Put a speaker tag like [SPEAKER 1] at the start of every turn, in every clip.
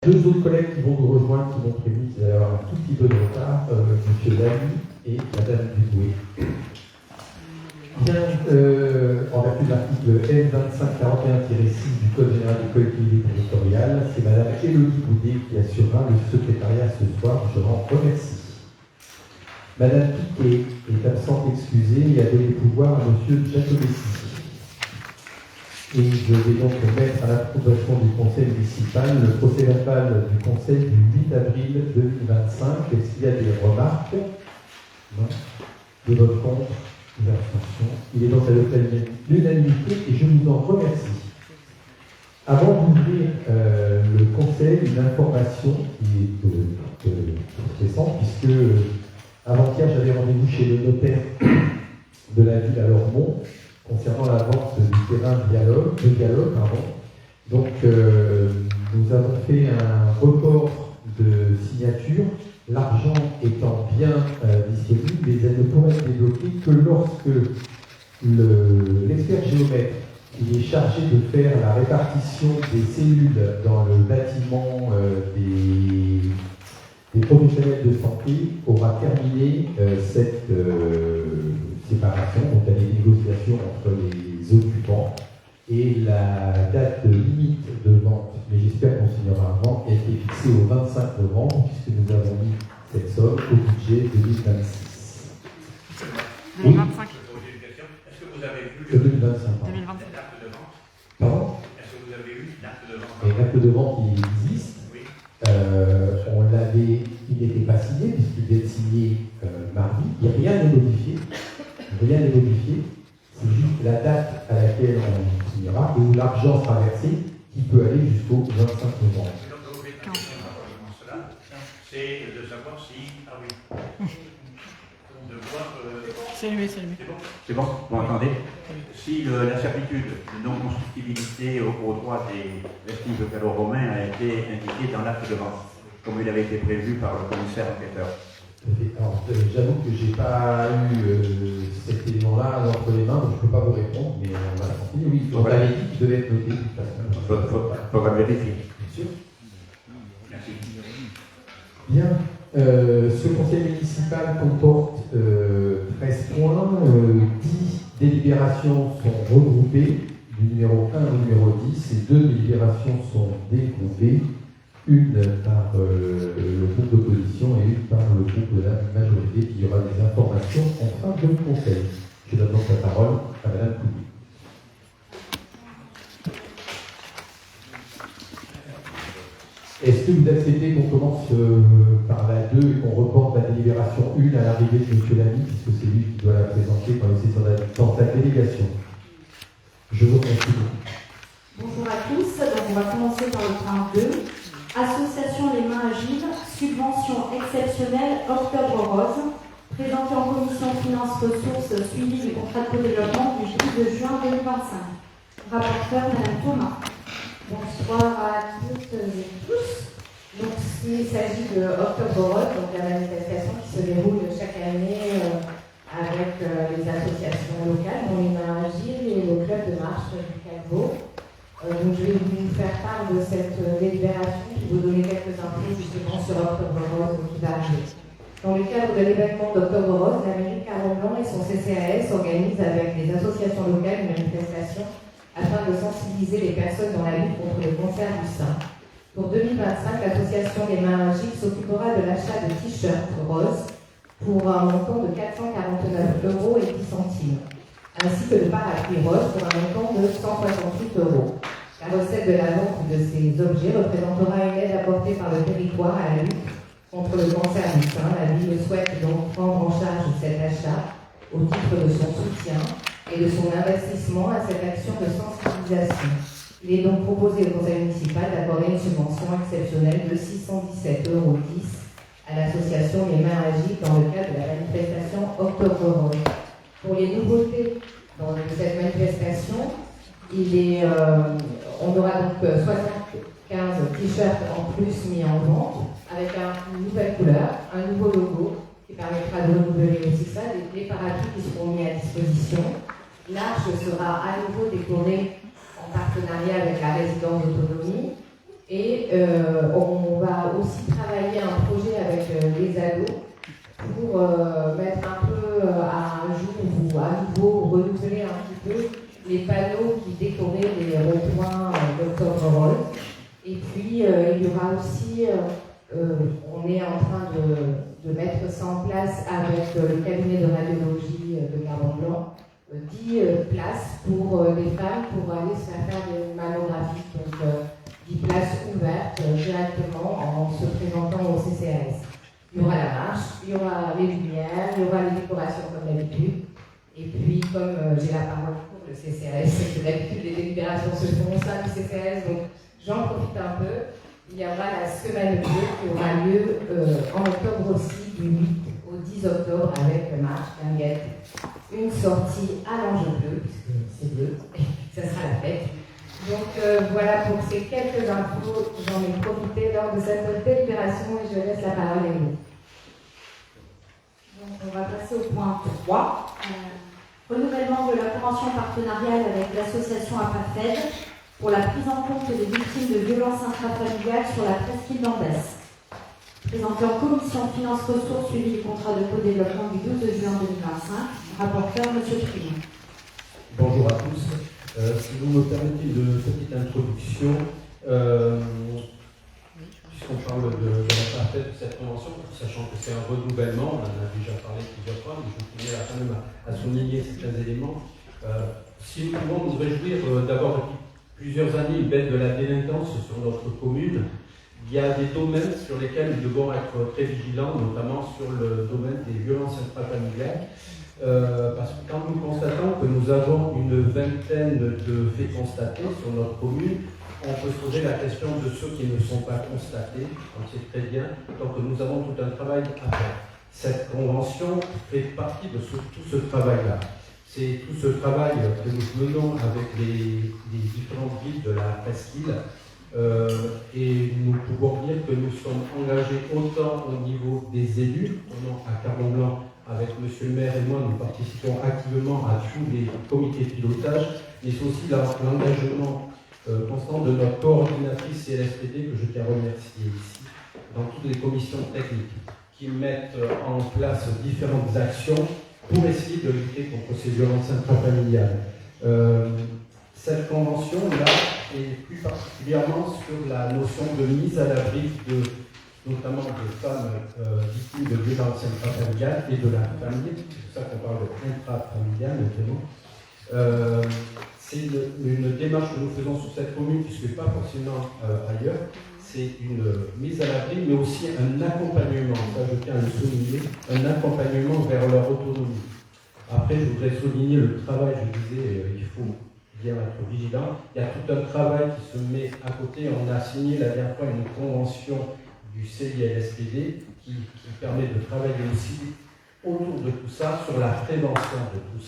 [SPEAKER 1] Deux autres collègues qui vont nous rejoindre, qui m'ont prévenu qu'ils allaient avoir un tout petit peu de retard, M. Lamy et Mme Duboué. Bien, en vertu de l'article L2541-6 du Code général des collectivités territoriales, c'est Mme Élodie Boudet qui assurera le secrétariat ce soir. Je l'en remercie. Mme Piquet est absente excusée et a donné pouvoir à M. Giacometti. Et je vais donc mettre à l'approbation du Conseil municipal le procès-verbal du Conseil du 8 avril 2025. Est-ce qu'il y a des remarques? Non. Des votes contre? Des abstentions? Il est donc adopté à l'unanimité et je vous en remercie. Avant d'ouvrir le Conseil, une information qui est récente, puisque avant-hier j'avais rendez-vous chez le notaire de la ville à Lormont concernant la vente du terrain de dialogue. Donc, nous avons fait un report de signature, l'argent étant bien disponible, mais elle ne pourrait être débloquée que lorsque l'expert géomètre qui est chargé de faire la répartition des cellules dans le bâtiment des professionnels de santé aura terminé cette séparation, donc il y a des négociations entre les occupants, et la date limite de vente, mais j'espère qu'on signera avant, a été fixée au 25 novembre, puisque nous avons mis cette somme au budget 2026.
[SPEAKER 2] 2025.
[SPEAKER 3] Est-ce que vous avez vu
[SPEAKER 1] 2025.
[SPEAKER 3] l'acte de vente?
[SPEAKER 1] Pardon?
[SPEAKER 3] Est-ce que vous avez eu l'acte de vente?
[SPEAKER 1] Et l'acte de vente, il existe.
[SPEAKER 3] Oui.
[SPEAKER 1] Il n'était pas signé, puisqu'il vient de signer mardi. Rien n'est modifié. Rien n'est modifié. C'est juste la date à laquelle on signera et où l'argent sera versé, qui peut aller jusqu'au 25 novembre.
[SPEAKER 3] Donc, cela, c'est de savoir si. Ah oui. De voir.
[SPEAKER 2] C'est lui.
[SPEAKER 3] C'est bon? C'est bon? Vous entendez? Si la certitude de non-constructibilité au droit des vestiges gallo-romains a été indiquée dans l'acte de vente, comme il avait été prévu par le commissaire enquêteur.
[SPEAKER 1] Alors, j'avoue que je n'ai pas eu cet élément-là entre les mains, donc je ne peux pas vous répondre, mais on va continuer. Oui, on avait dit qu'il devait être noté de toute façon.
[SPEAKER 3] Il faudra vérifier.
[SPEAKER 1] Bien sûr.
[SPEAKER 3] Merci.
[SPEAKER 1] Bien. Ce conseil municipal comporte 13 points. 10 délibérations sont regroupées, du numéro 1 au numéro 10, et 2 délibérations sont dégroupées, une par le groupe d'opposition et une par le groupe de la majorité, qui aura des informations en fin de conseil. Je donne donc la parole à Mme Coudy. Est-ce que vous acceptez qu'on commence par la 2 et qu'on reporte la délibération 1 à l'arrivée de M. Lamy, puisque c'est lui qui doit la présenter quand il est dans sa délégation? Je vous remercie.
[SPEAKER 4] Bonjour à tous, donc on va commencer par le point 2. Association Les Mains Agiles, subvention exceptionnelle Octobre Rose, présenté en commission finances ressources suivi du contrat de co-développement du 12 juin 2025. Rapporteur Mme Thomas. Bonsoir à toutes et tous. Donc, il s'agit de Octobre Rose, donc la manifestation qui se déroule chaque année avec les associations locales, dont Les Mains Agiles et le club de marche du Calvo. Donc, je vais vous faire part de cette délibération et vous donner quelques infos justement sur Octobre Rose qui va arriver. Dans le cadre de l'événement d'Octobre Rose, la mairie Caron-Blanc et son CCAS organisent avec les associations locales une manifestation afin de sensibiliser les personnes dans la lutte contre le cancer du sein. Pour 2025, l'association des Mains Agiles s'occupera de l'achat de t-shirts roses pour un montant de 449,10 € ainsi que de parapluies roses pour un montant de 168 €. La recette de la vente de ces objets représentera une aide apportée par le territoire à la lutte contre le cancer du sein. La ville souhaite donc prendre en charge cet achat au titre de son soutien et de son investissement à cette action de sensibilisation. Il est donc proposé au conseil municipal d'accorder une subvention exceptionnelle de 617,10 € à l'association Les Mains Agiles dans le cadre de la manifestation Octobre Rose. Pour les nouveautés dans cette manifestation, on aura donc 75 t-shirts en plus mis en vente avec une nouvelle couleur, un nouveau logo qui permettra de renouveler aussi ça, des parapluies qui seront mis à disposition. L'arche sera à nouveau décorée en partenariat avec la résidence d'autonomie
[SPEAKER 5] Et on va aussi travailler un projet avec les ados pour mettre un peu à jour ou à nouveau renouveler un petit peu les panneaux qui décoraient les ronds-points d'Octobre Rose. Et puis il y aura aussi, on est en train de mettre ça en place avec le cabinet de radiologie de Carbon-Blanc, 10 places pour les femmes pour aller se faire des mammographies. Donc 10 places ouvertes directement en se présentant au CCAS. Il y aura la marche, il y aura les lumières, il y aura les décorations comme d'habitude. Et puis, comme j'ai la parole pour le CCAS, que d'habitude les délibérations se font au sein du CCAS, donc j'en profite un peu. Il y aura la semaine bleue qui aura lieu en octobre aussi, du 8 au 10 octobre, avec marche, linguette, une sortie à l'Ange bleu, puisque c'est bleu, et ça sera la fête. Donc voilà pour ces quelques infos, j'en ai profité lors de cette délibération et je laisse la parole à vous.
[SPEAKER 4] Donc on va passer au point 3. Renouvellement de la convention partenariale avec l'association APAFED pour la prise en compte des victimes de violences intrafamiliales sur la presqu'île d'Ambès. Présenté en commission finances ressources suivi du contrat de co-développement du 12 juin 2025. Rapporteur, M. Prigent.
[SPEAKER 6] Bonjour à tous. Si vous me permettez une petite introduction, puisqu'on parle de la parfaite de cette convention, sachant que c'est un renouvellement, on en a déjà parlé plusieurs fois, mais je tenais quand même à souligner certains éléments. Si nous pouvons nous réjouir d'avoir depuis plusieurs années une baisse de la délinquance sur notre commune, il y a des domaines sur lesquels nous devons être très vigilants, notamment sur le domaine des violences intrafamiliales. Parce que quand nous constatons que nous avons une vingtaine de faits constatés sur notre commune, on peut se poser la question de ceux qui ne sont pas constatés, on sait très bien, donc nous avons tout un travail à faire. Cette convention fait partie de tout ce travail-là. C'est tout ce travail que nous menons avec les différentes villes de la presqu'île, et nous pouvons dire que nous sommes engagés autant au niveau des élus, à Carbon-Blanc, avec M. le maire et moi, nous participons activement à tous les comités de pilotage, mais c'est aussi l'engagement constant de notre coordinatrice CLSPD, que je tiens à remercier ici, dans toutes les commissions techniques, qui mettent en place différentes actions pour essayer de lutter contre ces violences intrafamiliales. Cette convention-là est plus particulièrement sur la notion de mise à l'abri notamment de femmes victimes de violences intrafamiliales et de la famille, c'est pour ça qu'on parle d'intrafamilial maintenant. C'est une démarche que nous faisons sur cette commune, puisque pas forcément ailleurs. C'est une mise à l'abri, mais aussi un accompagnement, ça je tiens à le souligner, un accompagnement vers leur autonomie. Après, je voudrais souligner le travail, je disais, il faut bien être vigilant. Il y a tout un travail qui se met à côté. On a signé la dernière fois une convention du CILSPD qui permet de travailler aussi autour de tout ça, sur la prévention de tous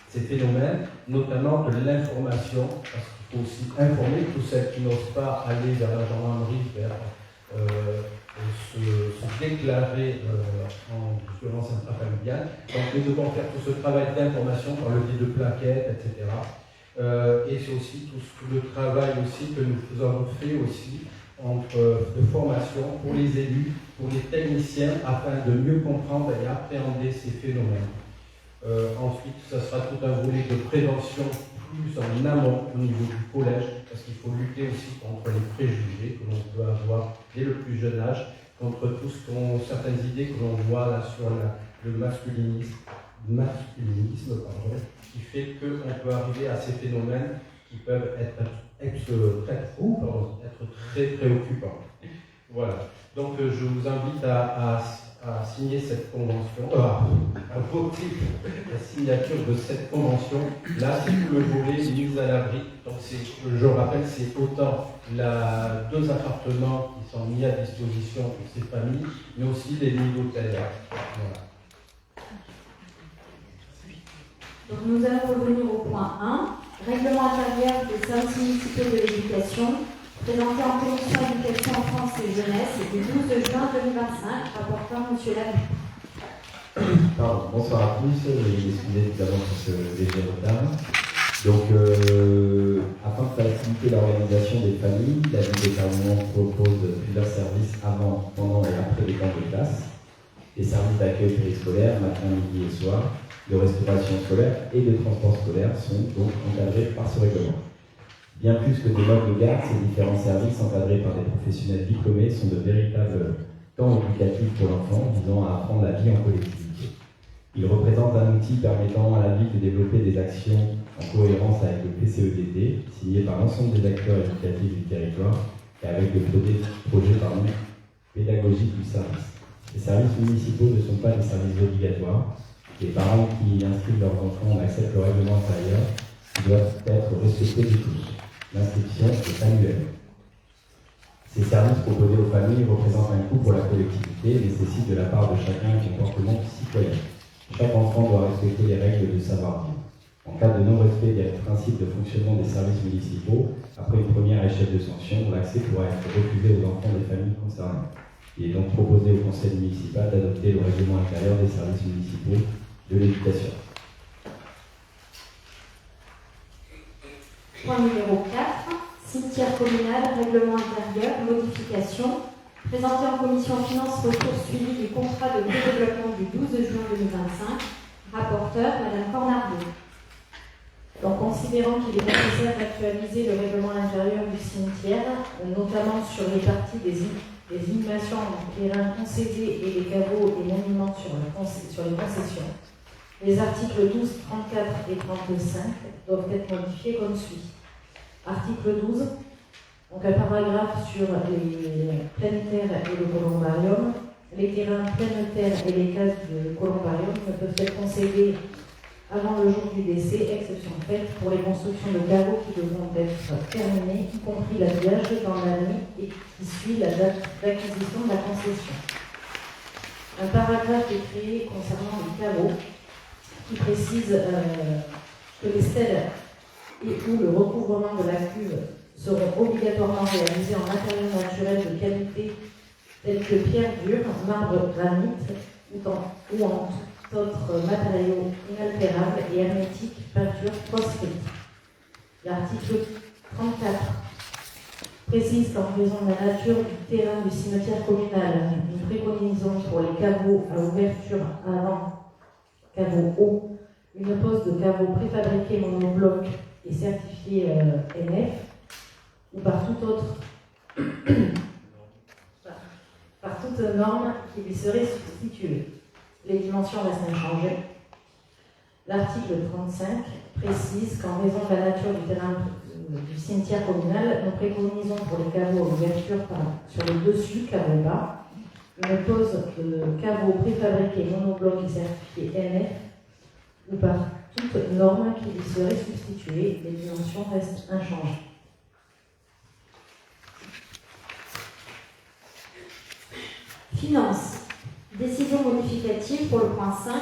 [SPEAKER 6] ces phénomènes, notamment de l'information, parce qu'il faut aussi informer tous celles qui n'osent pas aller vers la gendarmerie, vers se déclarer en violence intrafamiliale. Donc nous devons faire tout ce travail d'information par le biais de plaquettes, etc. Et c'est aussi tout le travail aussi que nous avons fait aussi de formation pour les élus, pour les techniciens, afin de mieux comprendre et appréhender ces phénomènes. Ensuite, ça sera tout un volet de prévention plus en amont au niveau du collège, parce qu'il faut lutter aussi contre les préjugés que l'on peut avoir dès le plus jeune âge, contre certaines idées que l'on voit là sur le masculinisme, qui fait qu'on peut arriver à ces phénomènes qui peuvent être très préoccupants. Voilà. Donc je vous invite à signer cette convention, à voter la signature de cette convention. Là, c'est tout le volet mise à l'abri. Donc je rappelle, c'est autant 2 appartements qui sont mis à disposition pour ces familles, mais aussi les lits d'hôtel. Voilà.
[SPEAKER 4] Donc nous allons revenir au point 1, règlement intérieur des services municipaux de l'éducation, présenté en commission éducation en France et jeunesse du 12 juin 2025, rapporteur M. Labu.
[SPEAKER 1] Bonsoir à tous, et excusez tout d'abord pour ce léger retard.
[SPEAKER 7] Donc, afin de faciliter l'organisation des familles, la ville des Carments propose plusieurs services avant, pendant et après les temps de classe. Des services d'accueil périscolaire, matin, midi et soir, de restauration scolaire et de transport scolaire sont donc encadrés par ce règlement. Bien plus que des modes de garde, ces différents services encadrés par des professionnels diplômés sont de véritables temps éducatifs pour l'enfant visant à apprendre la vie en collectivité. Ils représentent un outil permettant à la ville de développer des actions en cohérence avec le PCEDT, signé par l'ensemble des acteurs éducatifs du territoire et avec le projet pédagogique du service. Les services municipaux ne sont pas des services obligatoires. Les parents qui inscrivent leurs enfants acceptent le règlement intérieur qui doivent être respectés de tous. L'inscription est annuelle. Ces services proposés aux familles représentent un coût pour la collectivité et nécessitent de la part de chacun un comportement citoyen. Chaque enfant doit respecter les règles de savoir-vivre. En cas de non-respect des principes de fonctionnement des services municipaux, après une première échelle de sanction, l'accès pourra être refusé aux enfants des familles concernées. Il est donc proposé au conseil municipal d'adopter le règlement intérieur des services municipaux de l'éducation.
[SPEAKER 4] Point numéro 4, cimetière communal, règlement intérieur, modification, présenté en commission finances ressources suivi du contrat de développement du 12 juin 2025, rapporteur Madame Cornardo. Donc, considérant qu'il est nécessaire d'actualiser le règlement intérieur du cimetière, notamment sur les parties des inhumations en terrain concédés et les caveaux et monuments sur les concessions, les articles 12, 34 et 35 doivent être modifiés comme suit. Article 12, donc un paragraphe sur les pleines terres et le columbarium. Les terrains pleine terre et les cases de columbarium ne peuvent être concédés avant le jour du décès, exception faite pour les constructions de caveaux qui devront être terminées, y compris l'habillage dans l'année et qui suit la date d'acquisition de la concession. Un paragraphe est créé concernant les caveaux qui précise que les stèles et ou le recouvrement de la cuve seront obligatoirement réalisés en matériaux naturels de qualité tels que pierre dure, marbre, granit ou en d'autres matériaux inaltérables et hermétiques, peinture proscrite. L'article 34 précise qu'en raison de la nature du terrain du cimetière communal, nous préconisons pour les caveaux à ouverture avant, caveaux hauts, une pose de caveaux préfabriqués monobloc et certifié NF, ou par toute autre par toute norme qui lui serait substituée. Les dimensions restent inchangées. L'article 35 précise qu'en raison de la nature du terrain du cimetière communal, nous préconisons pour les caveaux à ouverture sur le dessus, caveau bas, une pose de caveaux préfabriqués monobloc et certifié NF, ou par toute norme qui lui serait substituée. Les dimensions restent inchangées. Finances. Décision modificative pour le point 5,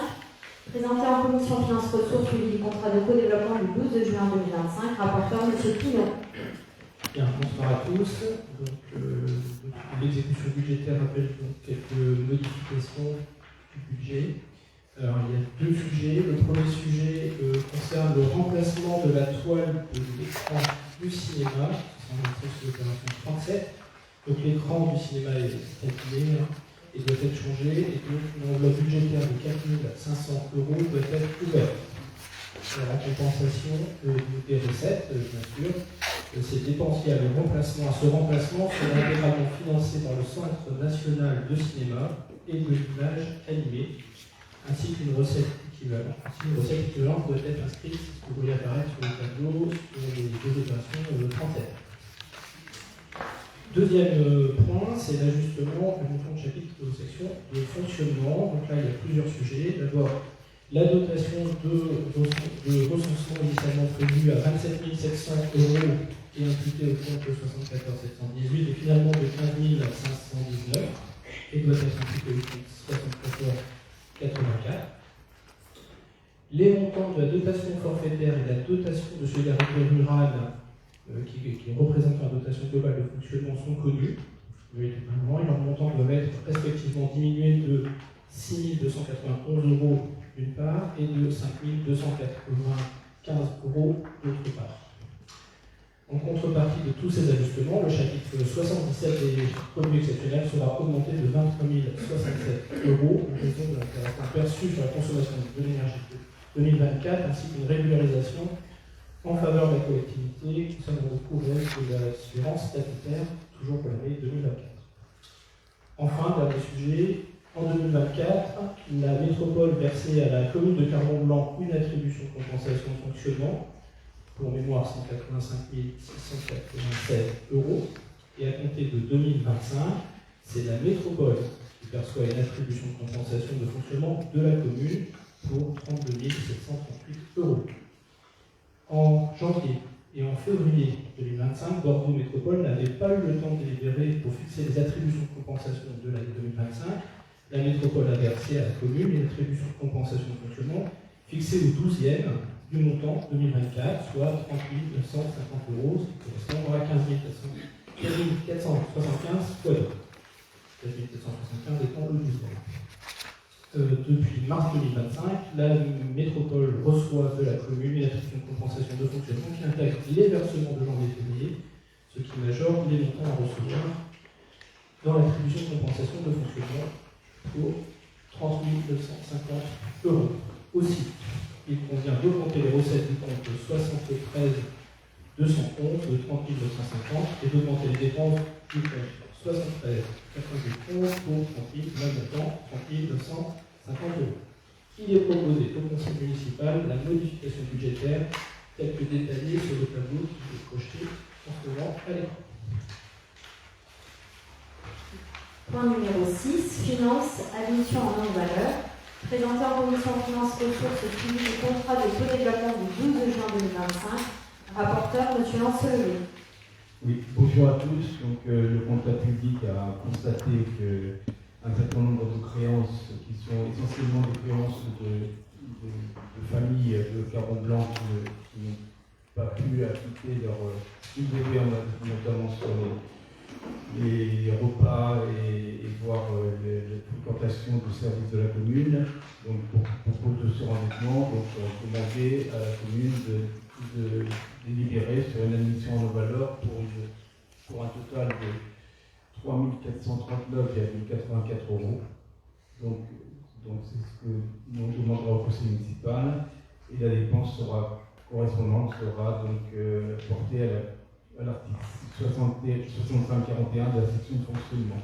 [SPEAKER 4] présenté en commission finances ressources suivi du contrat de co-développement du 12 juin 2025, rapporteur M. Pinon.
[SPEAKER 8] Bien, bonsoir à tous. Donc, l'exécution budgétaire appelle donc quelques modifications du budget. Alors, il y a deux sujets. Le premier sujet concerne le remplacement de la toile de l'écran du cinéma, c'est l'opération 37. Donc, l'écran du cinéma est calculé. Et doit être changé, et donc l'enveloppe budgétaire de 4 500 € doit être ouverte. La compensation des recettes, bien sûr, ces dépenses liées à ce remplacement seront intégralement financées par le Centre national de cinéma et de l'image animée, ainsi qu'une recette équivalente. Doit être inscrite, ce que vous voyez apparaître sur le tableau, sur les deux opérations 37. Deuxième point, c'est l'ajustement du montant de chapitre de section de fonctionnement. Donc là, il y a plusieurs sujets. D'abord, la dotation de recensement initialement prévue à 27 700 € et imputée au compte de 74 718 et finalement de 15 519 et doit être imputée au compte 74 84. Les montants de la dotation forfaitaire et de la dotation de solidarité rurale qui représentent la dotation globale de fonctionnement sont connus. Et leurs montants doivent être respectivement diminués de 6 291 € d'une part et de 5 280 15 € d'autre part. En contrepartie de tous ces ajustements, le chapitre 77 des revenus exceptionnels sera augmenté de 23 067 € en raison de l'intéressement perçu sur la consommation de l'énergie de 2024 ainsi qu'une régularisation en faveur de la collectivité concernant le coût réel de l'assurance statutaire, toujours pour l'année 2024. Enfin, dernier sujet, en 2024, la métropole versait à la commune de Carbon-Blanc une attribution de compensation de fonctionnement, pour mémoire 185 687 € et à compter de 2025, c'est la métropole qui perçoit une attribution de compensation de fonctionnement de la commune pour 32 738 €. En janvier et en février 2025, Bordeaux Métropole n'avait pas eu le temps de délibérer pour fixer les attributions de compensation de l'année 2025. La métropole a versé à la commune une attribution de compensation de fonctionnement fixée au 12e du montant 2024, soit 30 950 €, ce qui correspond à 15 475 fois 2. 15 475 étant le 12e. Depuis mars 2025, la métropole reçoit de la commune une attribution de compensation de fonctionnement qui intègre les versements de janvier et février, ce qui majore les montants à recevoir dans l'attribution de compensation de fonctionnement pour 30 950 €. Aussi, il convient d'augmenter les recettes du compte 73 211 de 30 950 et d'augmenter les dépenses du compte 73 91 pour 30 950 €. Il est proposé au conseil municipal la modification budgétaire telle que détaillée sur le tableau qui est projeté en ce moment à l'écran.
[SPEAKER 4] Point numéro 6, finances, admission en non-valeur. Présenté en commission finances ressources suivi du contrat de co-développement du 12 juin 2025. Rapporteur, M. Lancelot.
[SPEAKER 9] Oui, bonjour à tous. Donc, le comptable public a constaté qu'un certain nombre de créances qui sont essentiellement des créances de familles de Carbon-Blanc qui n'ont pas pu appliquer leur UVV, notamment sur les repas et voir les fréquentations du service de la commune. Donc, pour propos de surendettement, donc on demandait à la commune de délibérer sur une admission en valeur pour un total de 3 439,84 €. Donc c'est ce que nous demandera au conseil municipal et la dépense correspondante sera donc portée à l'article 65-41 de la section de fonctionnement.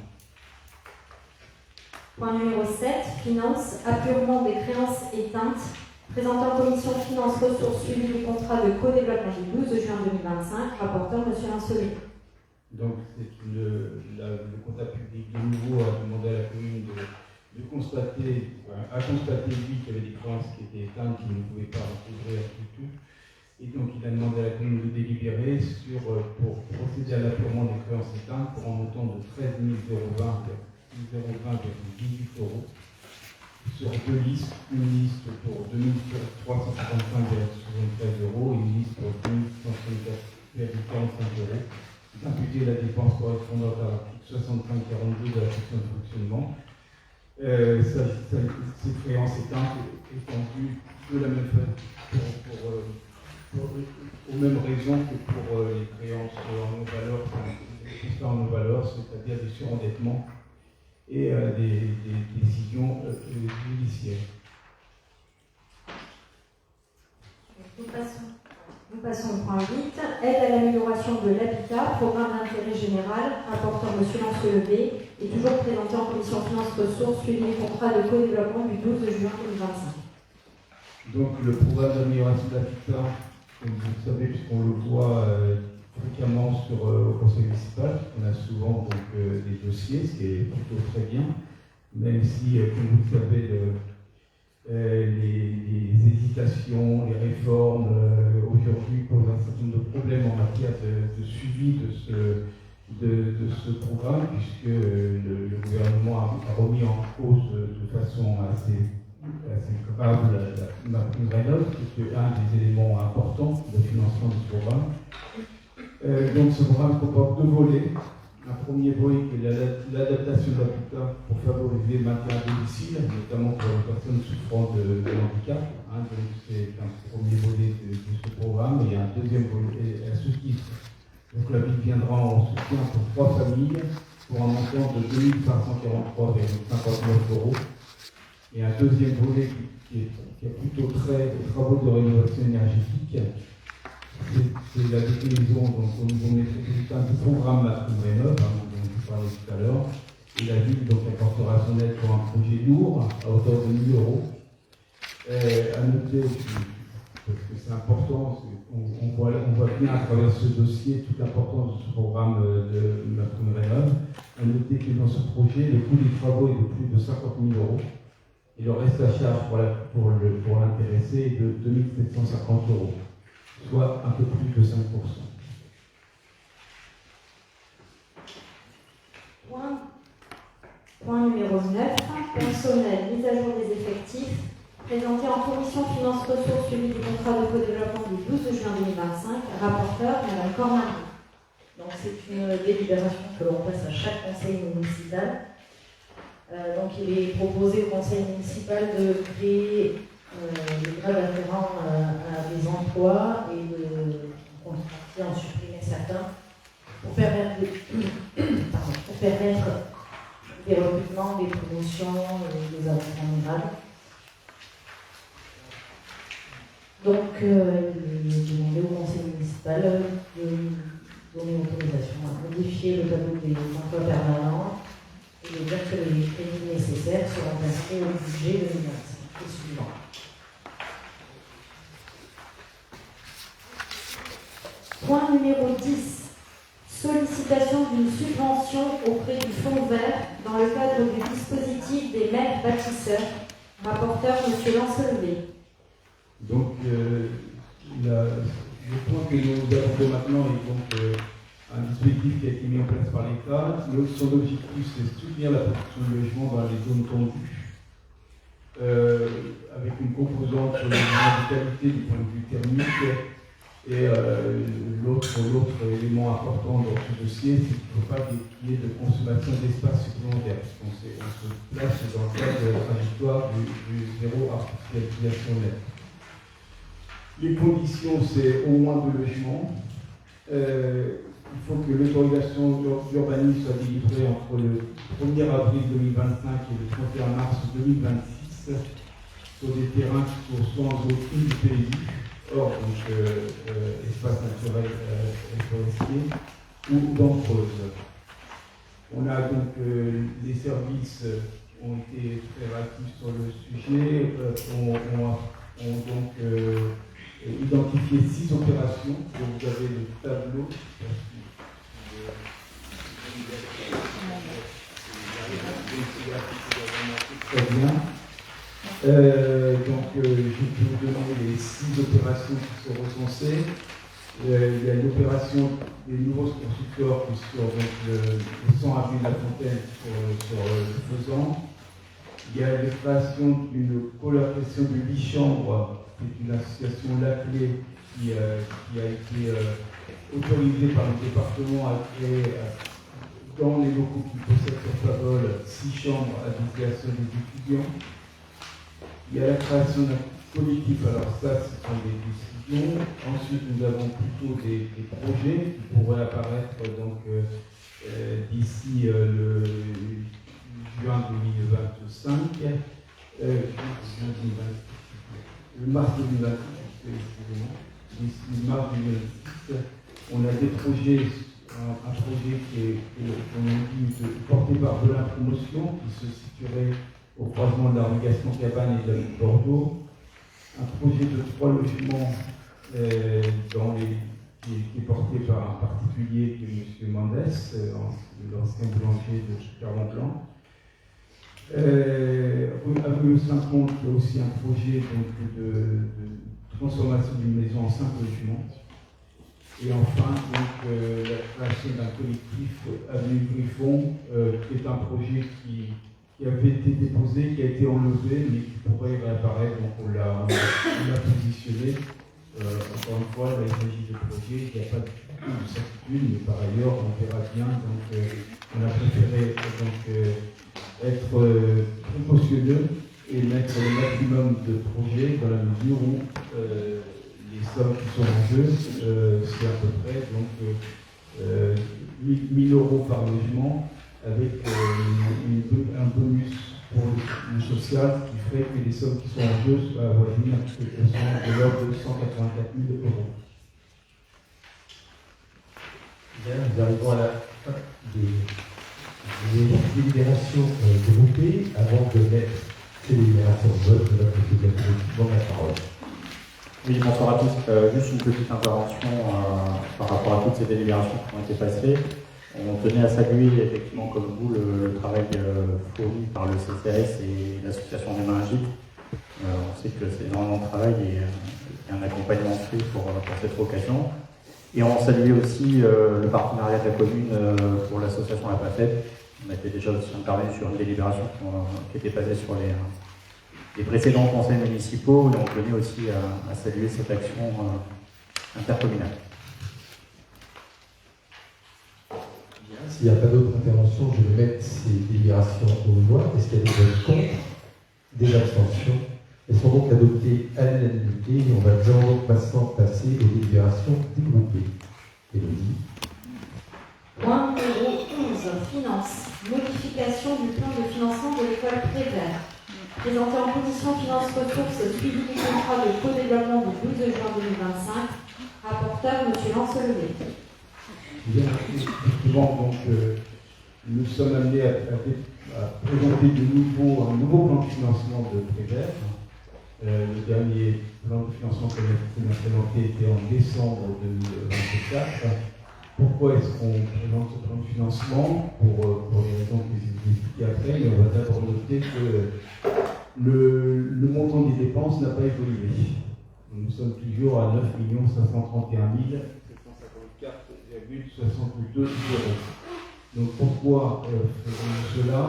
[SPEAKER 4] Point numéro 7, finances, apurement des créances éteintes. Présenté en commission finances ressources suivi du contrat de co-développement du 12 juin 2025. Rapporteur, M. Lancelot.
[SPEAKER 9] Donc le comptable public de nouveau a demandé à la commune de constater, lui qu'il y avait des créances qui étaient éteintes, qui ne pouvaient pas recouvrir du tout. Et donc il a demandé à la commune de délibérer pour procéder à l'apurement des créances éteintes pour un montant de 13 020,18 € sur deux listes, une liste pour 2355,73 € et une liste pour 2164,45 €. D'imputer la dépense correspondante à l'article 65-42 de la section de fonctionnement. Ces créances éteintes étant dues de la même façon aux mêmes raisons que pour les créances en non-valeur, c'est-à-dire des surendettements et des décisions judiciaires.
[SPEAKER 4] Nous passons au point 8. Aide à l'amélioration de l'habitat, programme d'intérêt général. Rapporteur M. Lancelot est toujours présenté en commission finances ressources suivi du contrat de co-développement du 12 juin 2025.
[SPEAKER 9] Donc le programme d'amélioration de l'habitat, comme vous le savez, puisqu'on le voit fréquemment au conseil municipal, on a souvent donc, des dossiers, ce qui est plutôt très bien, même si, comme vous le savez, les hésitations, les réformes aujourd'hui posent un certain nombre de problèmes en matière de suivi de ce programme, puisque le gouvernement a remis en cause de façon assez grave la prime Rénov', qui est un des éléments importants de financement de ce programme. Donc ce programme comporte deux volets. Un premier volet qui est l'adaptation de l'habitat pour favoriser le maintien à domicile, notamment pour les personnes souffrant de handicap. Donc c'est un premier volet de ce programme. Et un deuxième volet à ce titre. Donc la ville viendra en soutien pour 3 familles pour un montant de 2 543,59 €. Et un deuxième volet qui a plutôt trait aux travaux de rénovation énergétique. C'est la déclinaison au niveau métropolitain du programme MaPrimeRénov', dont je parlais tout à l'heure. Et la ville donc apportera son aide pour un projet lourd à hauteur de 1 000 €. À noter, parce que c'est important, on voit bien à travers ce dossier toute l'importance de ce programme de MaPrimeRénov'. À noter que dans ce projet, le coût des travaux est de plus de 50 000 € et le reste à charge pour l'intéressé est de 2 750 €, soit un peu plus de 5%.
[SPEAKER 4] Point numéro 9, personnel, mise à jour des effectifs, présenté en commission finances ressources suivi du contrat de co-développement du 12 juin 2025, rapporteur Mme Cornari.
[SPEAKER 10] Donc c'est une délibération que l'on passe à chaque conseil municipal. Donc il est proposé au conseil municipal de créer des grades afférents à des emplois et de contracter, en supprimer certains pour permettre des recrutements, des promotions, des avancements grades. Donc il est demandé au conseil municipal de donner autorisation à modifier le tableau des emplois permanents et de dire que les crédits nécessaires seront inscrits au budget 2025 et suivant.
[SPEAKER 4] Point numéro 10. Sollicitation d'une subvention auprès du Fonds vert dans le cadre du dispositif des maires bâtisseurs. Rapporteur M. Lancelet.
[SPEAKER 9] Donc, le point que nous abordons maintenant est donc un dispositif qui a été mis en place par l'État. Son objectif, c'est de soutenir la production de logements dans les zones tendues, avec une composante sur les qualité du point de vue thermique. Et l'autre élément important dans ce dossier, c'est qu'il ne faut pas qu'il y ait de consommation d'espace supplémentaire, parce qu'on se place dans le cadre de la trajectoire du zéro artificialisation nette. Les conditions, c'est au moins 2 logements. Il faut que l'autorisation d'urbanisme soit délivrée entre le 1er avril 2025 et le 31 mars 2026 sur des terrains qui sont soit en zone 1 du pays, hors donc espace naturel forestier, ou dans Creuse. On a donc les services ont été très réactifs sur le sujet, ont donc identifié 6 opérations. Donc vous avez le tableau. Très bien. Donc je vais vous donner les 6 opérations qui sont recensées. Il y a l'opération des nouveaux constructeurs qui sont donc le 100 avenue de la Fontaine sur le Faisan. Il y a la création d'une colocation de 8 chambres, c'est une association La Clé qui a été autorisée par le département à créer dans les locaux qui possèdent sur Favol 6 chambres à destination des étudiants. Il y a la création d'un collectif, alors ça ce sont des décisions. Ensuite nous avons plutôt des projets qui pourraient apparaître donc d'ici le juin 2025, mars 2026, excusez-moi, d'ici mars 2026. On a des projets, un projet qui est porté par de la promotion qui se situerait au croisement de la rue Gaston Cabane et de la rue Bordeaux. Un projet de 3 logements qui est porté par un particulier qui est M. Mendes, l'ancien boulanger de Clermont-Blanc. Avenue Saint-Comte, il y a aussi un projet donc, de transformation d'une maison en 5 logements. Et enfin, donc, la création d'un collectif Avenue Griffon, qui est un projet qui avait été déposé, qui a été enlevé, mais qui pourrait réapparaître. Donc on l'a positionné Encore une fois, là, il s'agit de projets, il n'y a pas de certitude, mais par ailleurs, on verra bien. Donc, on a préféré être précautionneux et mettre le maximum de projets dans la mesure où les sommes qui sont en jeu, c'est à peu près 1 000 € par logement avec un bonus pour le social qui ferait que les sommes qui sont en jeu soient avoisinées de l'ordre de 184 000 €.
[SPEAKER 1] Bien, nous arrivons à la fin des délibérations groupées. Avant de mettre ces délibérations au vote, je vais vous donner la parole.
[SPEAKER 11] Oui, bonsoir à tous. Juste une petite intervention par rapport à toutes ces délibérations qui ont été passées. On tenait à saluer effectivement comme vous le travail fourni par le CCAS et l'association des mains agiles. On sait que c'est énormément de travail et un accompagnement fait pour cette occasion. Et on saluait aussi le partenariat de la commune pour l'association La Pafette. On était déjà aussi intervenu sur une délibération qui était basée sur les précédents conseils municipaux et on tenait aussi à saluer cette action intercommunale.
[SPEAKER 1] S'il n'y a pas d'autres interventions, je vais mettre ces délibérations aux voix. Est-ce qu'il y a des votes contre? Des abstentions? Elles sont donc adoptées à l'unanimité et on va donc passer aux délibérations dégroupées. Élodie.
[SPEAKER 4] Point numéro 11, finances. Modification du plan de financement de l'école Prévert. Présenté en commission finances ressources suivi du contrat de co-développement du 12 juin 2025. Rapporteur, M. Lancelot.
[SPEAKER 9] Bien, effectivement, donc, nous sommes amenés à présenter un nouveau plan de financement de Prévert. Le dernier plan de financement qu'on a présenté était en décembre 2024. Pourquoi est-ce qu'on présente ce plan de financement? Pour les raisons que je vais vous expliquer après, mais on va d'abord noter que le montant des dépenses n'a pas évolué. Nous sommes toujours à 9 531 754,62 €. Donc pourquoi faisons-nous cela?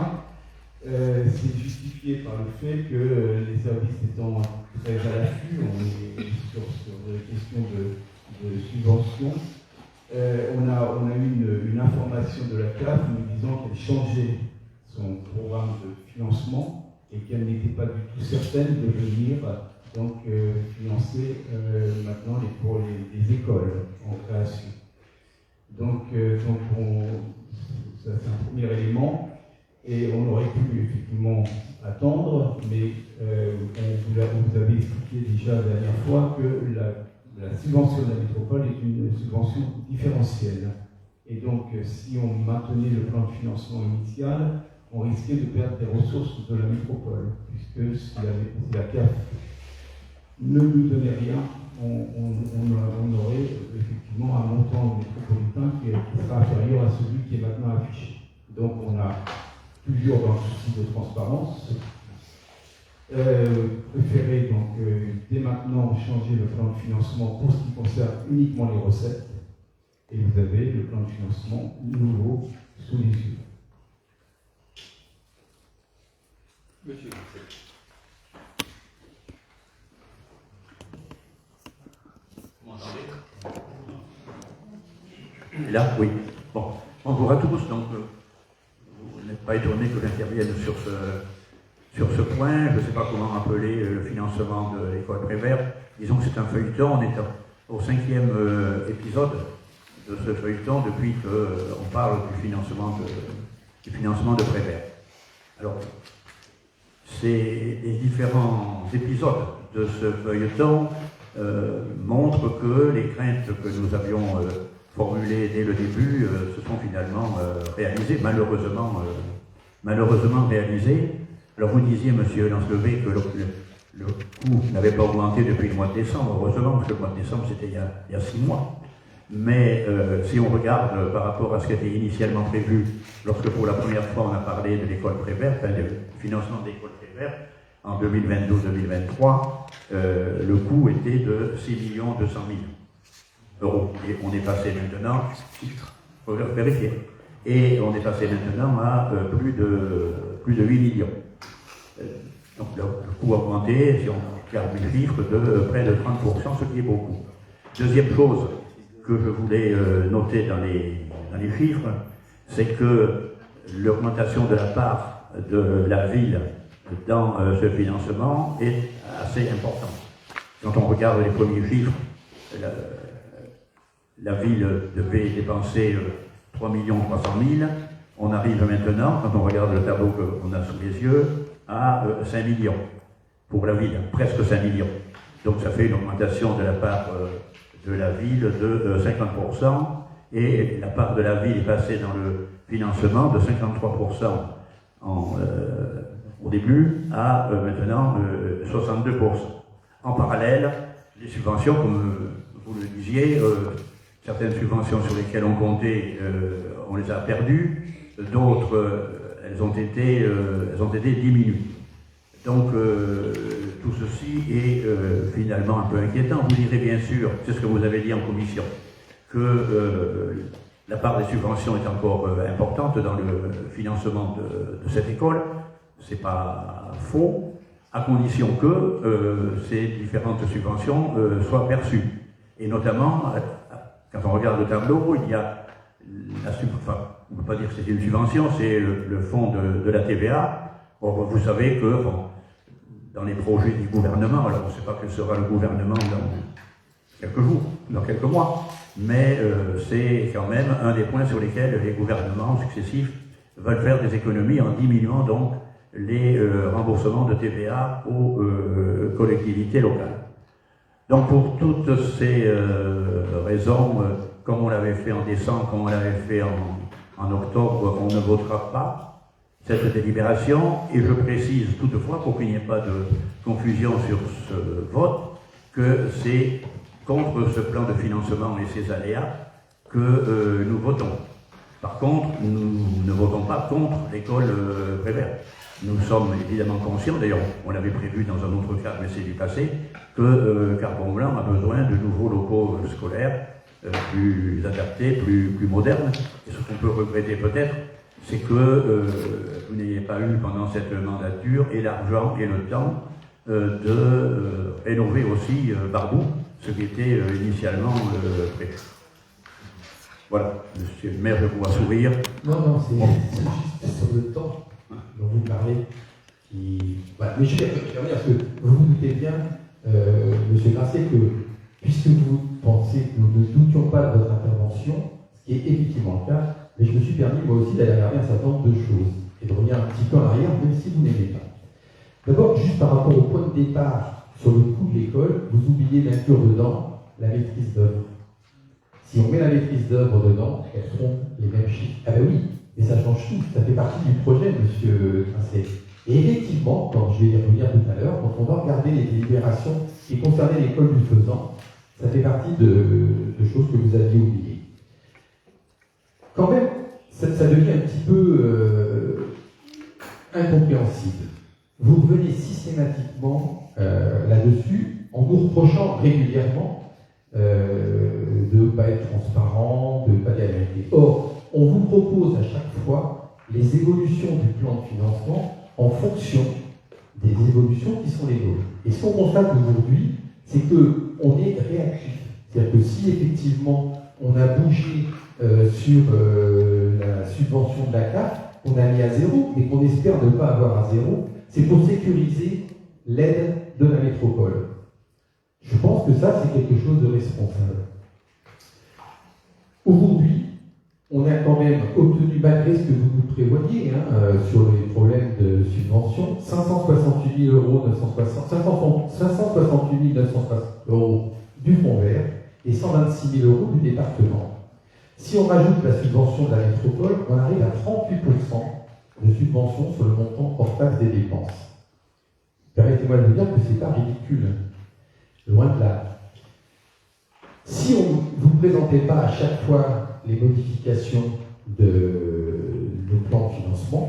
[SPEAKER 9] C'est justifié par le fait que les services étant très à l'affût, on est sur des questions de subvention. On a eu une information de la CAF nous disant qu'elle changeait son programme de financement et qu'elle n'était pas du tout certaine de venir financer maintenant pour les écoles en création. Donc ça c'est un premier élément. Et on aurait pu effectivement attendre, mais on vous avait expliqué déjà la dernière fois que la subvention de la métropole est une subvention différentielle. Et donc, si on maintenait le plan de financement initial, on risquait de perdre des ressources de la métropole, puisque si la CAF ne nous donnait rien, on aurait effectivement un montant métropolitain qui sera inférieur à celui qui est maintenant affiché. Donc, on a toujours dans le souci de transparence, préféré donc dès maintenant changer le plan de financement pour ce qui concerne uniquement les recettes, et vous avez le plan de financement nouveau sous les yeux. Monsieur.
[SPEAKER 3] Vous m'entendez? Là, oui. Bon, bonjour à tous. Donc, vous n'êtes pas étonné que j'intervienne sur ce point. Je ne sais pas comment appeler le financement de l'école Prévert. Disons que c'est un feuilleton. On est au 5e épisode de ce feuilleton depuis qu'on parle du financement de Prévert. Alors, les différents épisodes de ce feuilleton montrent que les craintes que nous avions formulées dès le début se sont finalement réalisées, malheureusement réalisées. Alors vous disiez, monsieur Lancelot, que le coût n'avait pas augmenté depuis le mois de décembre, heureusement, parce que le mois de décembre c'était il y a 6 mois. Mais si on regarde par rapport à ce qui était initialement prévu, lorsque pour la première fois on a parlé de l'école Prévert, enfin du financement de l'école Prévert, en 2022-2023, le coût était de 6 200 000 €. Et on est passé maintenant, faut vérifier, et on est passé maintenant à plus de 8 millions. Donc le coût a augmenté, si on regarde les chiffres, de près de 30%, ce qui est beaucoup. Deuxième chose que je voulais noter dans les chiffres, c'est que l'augmentation de la part de la ville dans ce financement est assez importante. Quand on regarde les premiers chiffres, la ville devait dépenser 3 300 000. On arrive maintenant, quand on regarde le tableau qu'on a sous les yeux, à 5 millions pour la ville, presque 5 millions. Donc ça fait une augmentation de la part de la ville de 50%, et la part de la ville est passée dans le financement de 53% au début à maintenant 62%. En parallèle, les subventions, comme vous le disiez, certaines subventions sur lesquelles on comptait, on les a perdues, d'autres, elles ont été diminuées. Donc tout ceci est finalement un peu inquiétant. Vous direz bien sûr, c'est ce que vous avez dit en commission, que la part des subventions est encore importante dans le financement de cette école. C'est pas faux, à condition que ces différentes subventions soient perçues. Et notamment, quand on regarde le tableau, il y a on ne peut pas dire que c'est une subvention, c'est le fonds de la TVA. Or, vous savez que dans les projets du gouvernement, alors on ne sait pas quel sera le gouvernement dans quelques jours, dans quelques mois, mais c'est quand même un des points sur lesquels les gouvernements successifs veulent faire des économies en diminuant donc les remboursements de TVA aux collectivités locales. Donc pour toutes ces raisons, comme on l'avait fait en décembre, comme on l'avait fait en octobre, on ne votera pas cette délibération, et je précise toutefois, pour qu'il n'y ait pas de confusion sur ce vote, que c'est contre ce plan de financement et ses aléas que nous votons. Par contre, nous ne votons pas contre l'école Prévert. Nous sommes évidemment conscients, d'ailleurs on l'avait prévu dans un autre cadre, mais c'est du passé, que Carbon-Blanc a besoin de nouveaux locaux scolaires plus adaptés, plus modernes. Et ce qu'on peut regretter peut-être, c'est que vous n'ayez pas eu pendant cette mandature et l'argent et le temps de rénover aussi Barboux, ce qui était initialement prévu. Voilà, monsieur le maire, je vous vois sourire.
[SPEAKER 1] Non, c'est juste sur le temps dont vous parlez. Voilà. Mais je vais revenir parce que vous vous doutez bien, monsieur Grasset, que puisque vous pensez que nous ne doutions pas de votre intervention, ce qui est effectivement le cas, mais je me suis permis moi aussi d'aller regarder un certain nombre de choses et de revenir un petit peu en arrière, même si vous n'aimez pas. D'abord, juste par rapport au point de départ sur le coût de l'école, vous oubliez d'inclure dedans la maîtrise d'œuvre. Si on met la maîtrise d'œuvre dedans, elles seront les mêmes chiffres. Ah ben oui, mais ça change tout, ça fait partie du projet, monsieur Grasset. Et effectivement, quand je vais y revenir tout à l'heure, quand on va regarder les délibérations qui concernaient l'école du Faisan, ça fait partie de choses que vous aviez oubliées. Quand même, ça devient un petit peu incompréhensible. Vous revenez systématiquement là-dessus en nous reprochant régulièrement de ne pas être transparent, de ne pas dire la vérité. Or, on vous propose à chaque fois les évolutions du plan de financement en fonction des évolutions qui sont les nôtres. Et ce qu'on constate aujourd'hui, c'est qu'on est réactif. C'est-à-dire que si effectivement on a bougé sur la subvention de la CAF, qu'on a mis à zéro, mais qu'on espère ne pas avoir à zéro, c'est pour sécuriser l'aide de la métropole. Je pense que ça, c'est quelque chose de responsable. Aujourd'hui, on a quand même obtenu, malgré ce que vous nous prévoyez sur les problèmes de subvention, 568 960 euros du fonds vert et 126 000 euros du département. Si on rajoute la subvention de la métropole, on arrive à 38% de subvention sur le montant hors taxe des dépenses. Permettez-moi de vous dire que ce n'est pas ridicule. Loin de là. Si on ne vous présentait pas à chaque fois les modifications du plan de financement,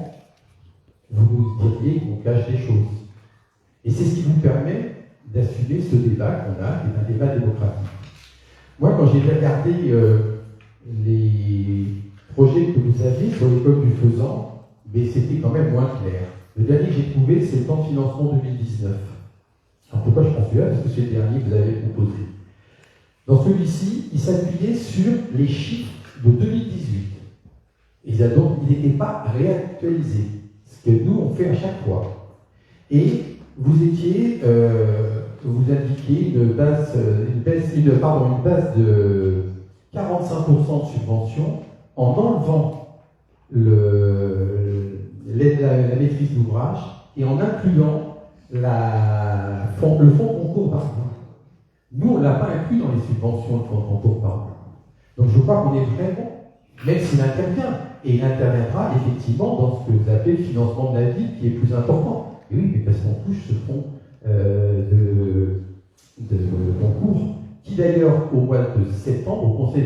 [SPEAKER 1] vous nous diriez qu'on cache des choses. Et c'est ce qui vous permet d'assumer ce débat qu'on a, qui est un débat démocratique. Moi, quand j'ai regardé les projets que vous aviez sur l'école du Faisan, mais c'était quand même moins clair. Le dernier que j'ai trouvé, c'est le plan de financement 2019. Alors pourquoi je prends celui-là? Parce que c'est le dernier que vous avez proposé. Dans celui-ci, il s'appuyait sur les chiffres de 2018. Et donc, il n'était pas réactualisé, ce que nous, on fait à chaque fois. Et vous indiquiez une base de 45% de subvention en enlevant la maîtrise d'ouvrage et en incluant le fonds concours par exemple. Nous, on ne l'a pas inclus dans les subventions de fonds concours par exemple. Donc je crois qu'on est vraiment, même s'il intervient, et il interviendra effectivement dans ce que vous appelez le financement de la ville qui est plus important. Et oui, mais parce qu'on touche ce fonds de concours, qui d'ailleurs au mois de septembre, au conseil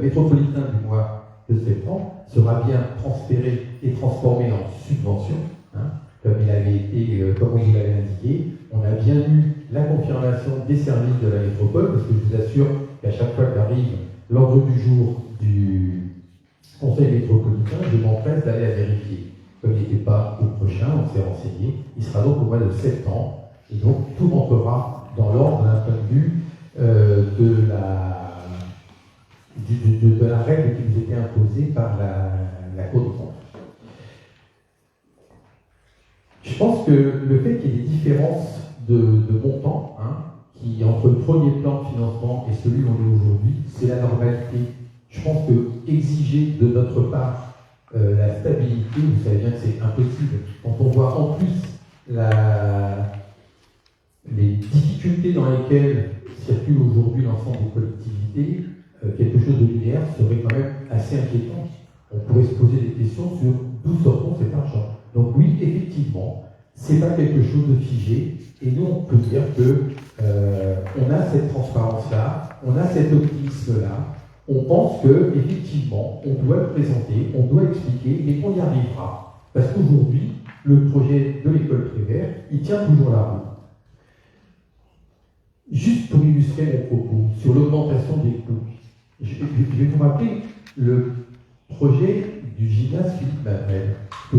[SPEAKER 1] métropolitain du mois de septembre, sera bien transféré et transformé en subvention, hein, comme il avait été, comme vous l'avez indiqué. On a bien eu la confirmation des services de la métropole, parce que je vous assure qu'à chaque fois qu'arrive l'ordre du jour du conseil métropolitain, je m'empresse d'aller à vérifier. Comme il n'était pas au prochain, on s'est renseigné, il sera donc au mois de septembre, et donc tout rentrera dans l'ordre d'un point de vue de la règle qui nous était imposée par la Cour des comptes. Je pense que le fait qu'il y ait des différences de montant, hein, entre le premier plan de financement et celui où on est aujourd'hui, c'est la normalité. Je pense que exiger de notre part la stabilité, vous savez bien que c'est impossible. Quand on voit en plus les difficultés dans lesquelles circule aujourd'hui l'ensemble des collectivités, quelque chose de linéaire serait quand même assez inquiétant. On pourrait se poser des questions sur d'où sort cet argent. Donc oui, effectivement, c'est pas quelque chose de figé, et nous on peut dire que on a cette transparence-là, on a cet optimisme-là. On pense que effectivement, on doit le présenter, on doit expliquer, mais qu'on y arrivera. Parce qu'aujourd'hui, le projet de l'école primaire, il tient toujours la route. Juste pour illustrer mon propos sur l'augmentation des coûts, je vais vous rappeler le projet du gymnase Philippe Madrel que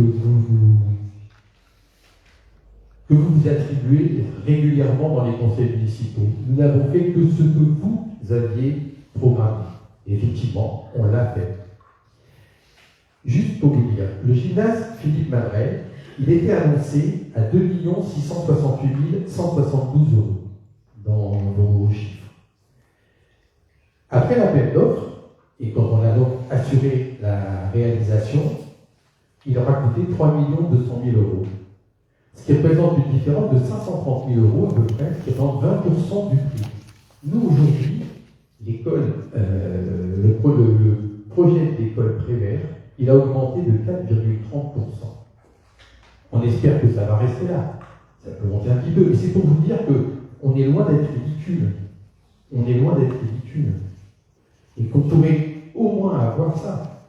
[SPEAKER 1] vous attribuez régulièrement dans les conseils municipaux. Nous n'avons fait que ce que vous aviez programmé. Effectivement, on l'a fait. Juste pour vous dire, le gymnase Philippe Madrel, il était annoncé à 2 668 172 € dans nos chiffres. Après l'appel d'offres, et quand on a donc assuré la réalisation, il aura coûté 3 200 000 €. Ce qui représente une différence de 530 000 € à peu près, ce qui représente 20% du prix. Nous, aujourd'hui, l'école, le projet d'école primaire, il a augmenté de 4,30%. On espère que ça va rester là. Ça peut monter un petit peu, mais c'est pour vous dire qu'on est loin d'être ridicule. On est loin d'être ridicule. Et qu'on pourrait au moins avoir ça.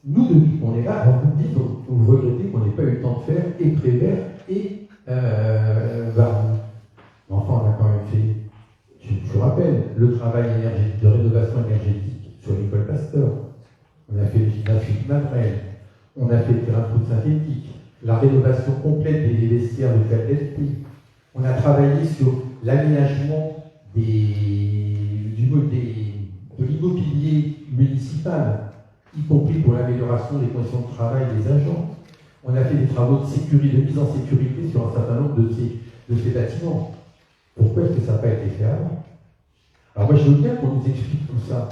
[SPEAKER 1] Nous, depuis qu'on est là, alors vous dites, vous regrettez qu'on n'ait pas eu le temps de faire et Prévert et Varou. Mais enfin, on a quand même fait, je vous rappelle, le travail de rénovation énergétique sur l'école Pasteur. On a fait le gymnase Philippe Madrel. On a fait le terrain de foot synthétique. La rénovation complète des vestiaires de CATSP. On a travaillé sur l'aménagement de l'immobilier municipal, y compris pour l'amélioration des conditions de travail des agents. On a fait des travaux de sécurité, de mise en sécurité sur un certain nombre de ces bâtiments. Pourquoi est-ce que ça n'a pas été fait avant? Alors moi je veux bien qu'on nous explique tout ça,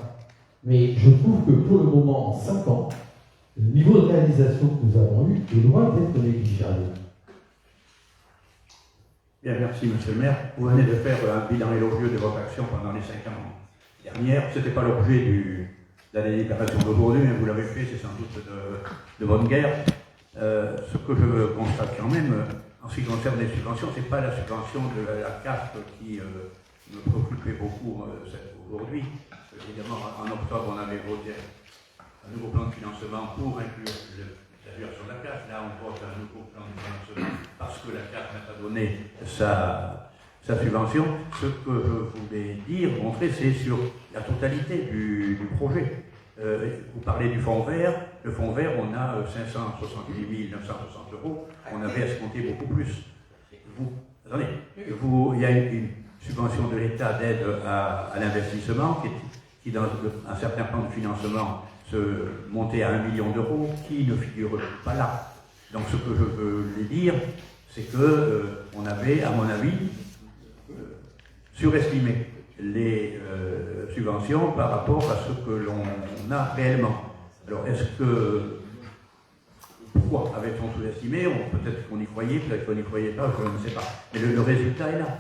[SPEAKER 1] mais je trouve que pour le moment, en 5 ans, le niveau de réalisation que nous avons eu est loin d'être négligeable.
[SPEAKER 3] Bien, merci Monsieur le maire. Vous venez de faire un bilan élogieux de votre action pendant les 5 ans dernières. Ce n'était pas l'objet de la délibération d'aujourd'hui, mais vous l'avez fait, c'est sans doute de bonne guerre. Ce que je constate quand même, en ce qui concerne les subventions, ce n'est pas la subvention de la CAF qui me préoccupait beaucoup aujourd'hui. Évidemment, en octobre, on avait voté un nouveau plan de financement pour inclure l'évaluation de la CAF. Là, on vote un nouveau plan de financement parce que la CAF n'a pas donné sa subvention. Ce que je voulais dire, montrer, c'est sur la totalité du projet. vous parlez du fonds vert. Le fonds vert, on a 568 960 €. On avait escompté beaucoup plus. Attendez, il y a une subvention de l'État d'aide à l'investissement qui, dans un certain plan de financement, se montait à 1 million d'euros, qui ne figure pas là. Donc ce que je veux lui dire, c'est qu'on avait, à mon avis, surestimé les subventions par rapport à ce que l'on a réellement. Alors est-ce que... Pourquoi avait-on sous-estimé? Peut-être qu'on y croyait, peut-être qu'on n'y croyait pas, je ne sais pas. Mais le résultat est là.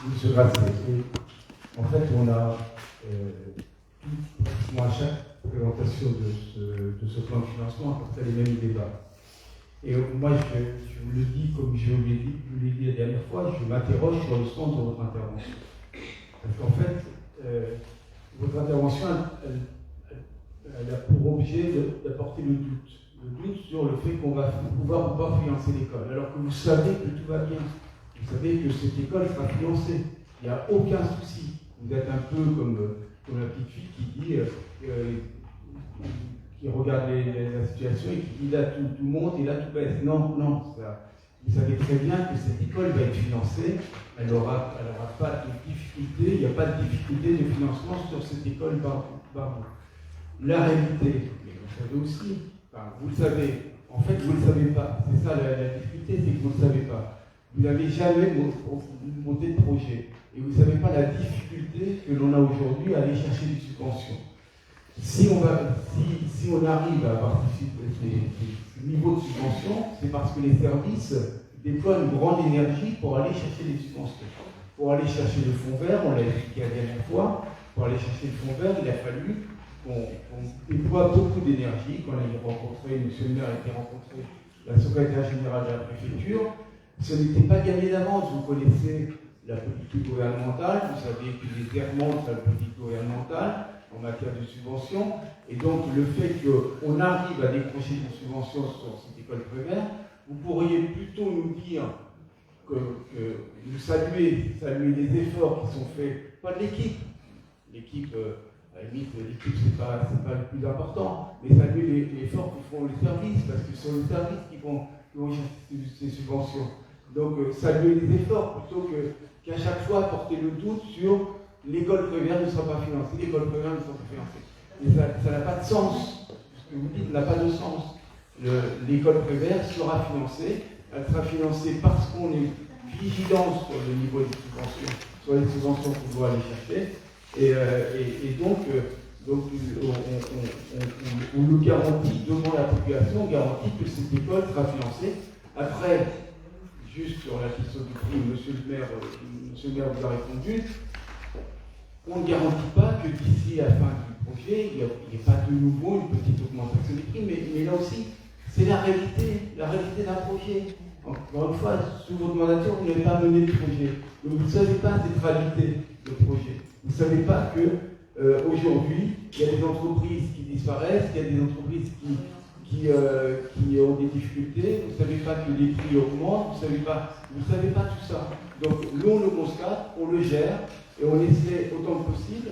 [SPEAKER 9] Monsieur Grasset, en fait, on a à chaque présentation de ce plan de financement apporté les mêmes débats. Et moi, je vous le dis, comme je vous l'ai dit la dernière fois, je m'interroge sur le sens de votre intervention. Parce qu'en fait, votre intervention, elle a pour objet d'apporter le doute sur le fait qu'on va pouvoir ou pas financer l'école, alors que vous savez que tout va bien. Vous savez que cette école sera financée. Il n'y a aucun souci. Vous êtes un peu comme la petite fille qui dit, qui regarde la situation et qui dit là tout monte et là tout baisse. Non, ça, vous savez très bien que cette école va être financée. Elle n'aura pas de difficulté. Il n'y a pas de difficulté de financement sur cette école par vous. La réalité, mais vous savez aussi, vous le savez, en fait vous ne le savez pas. C'est ça la difficulté, c'est que vous ne le savez pas. Vous n'avez jamais monté de projet et vous ne savez pas la difficulté que l'on a aujourd'hui à aller chercher des subventions. Si on arrive à avoir ce niveau de subvention, c'est parce que les services déploient une grande énergie pour aller chercher des subventions. Pour aller chercher le fonds vert, on l'a expliqué la dernière fois, pour aller chercher le fonds vert, il a fallu qu'on déploie beaucoup d'énergie. Quand on a rencontré, M. le maire a été rencontré la secrétaire générale de la préfecture. Ce n'était pas gagné d'avance. Vous connaissez la politique gouvernementale, vous savez qu'il y a des errements de la politique gouvernementale en matière de subventions. Et donc, le fait qu'on arrive à décrocher des subventions sur cette école primaire, vous pourriez plutôt nous dire que vous saluez les efforts qui sont faits, pas de l'équipe. L'équipe, à la limite, l'équipe, c'est pas le plus important, mais saluer les efforts que font les services, parce que ce sont les services qui vont chercher ces subventions. Donc, saluer les efforts plutôt qu'à chaque fois porter le doute sur l'école primaire ne sera pas financée, l'école primaire ne sera pas financée. Et ça n'a pas de sens. Ce que vous dites n'a pas de sens. L'école primaire sera financée, elle sera financée parce qu'on est vigilant sur le niveau des subventions, sur les subventions qu'on doit aller chercher. Et donc on le garantit devant la population, on garantit que cette école sera financée. Après, juste sur la question du prix, Monsieur le maire vous a répondu, on ne garantit pas que d'ici à la fin du projet, il n'y ait pas de nouveau une petite augmentation des prix, mais là aussi, c'est la réalité d'un projet. Encore une fois, sous votre mandature, vous n'avez pas mené le projet. Donc vous ne savez pas cette réalité de projet. Vous ne savez pas qu'aujourd'hui, il y a des entreprises qui disparaissent, il y a des entreprises qui ont des difficultés, vous ne savez pas que les prix augmentent, vous ne savez pas tout ça. Donc nous, on le constate, on le gère, et on essaie autant que possible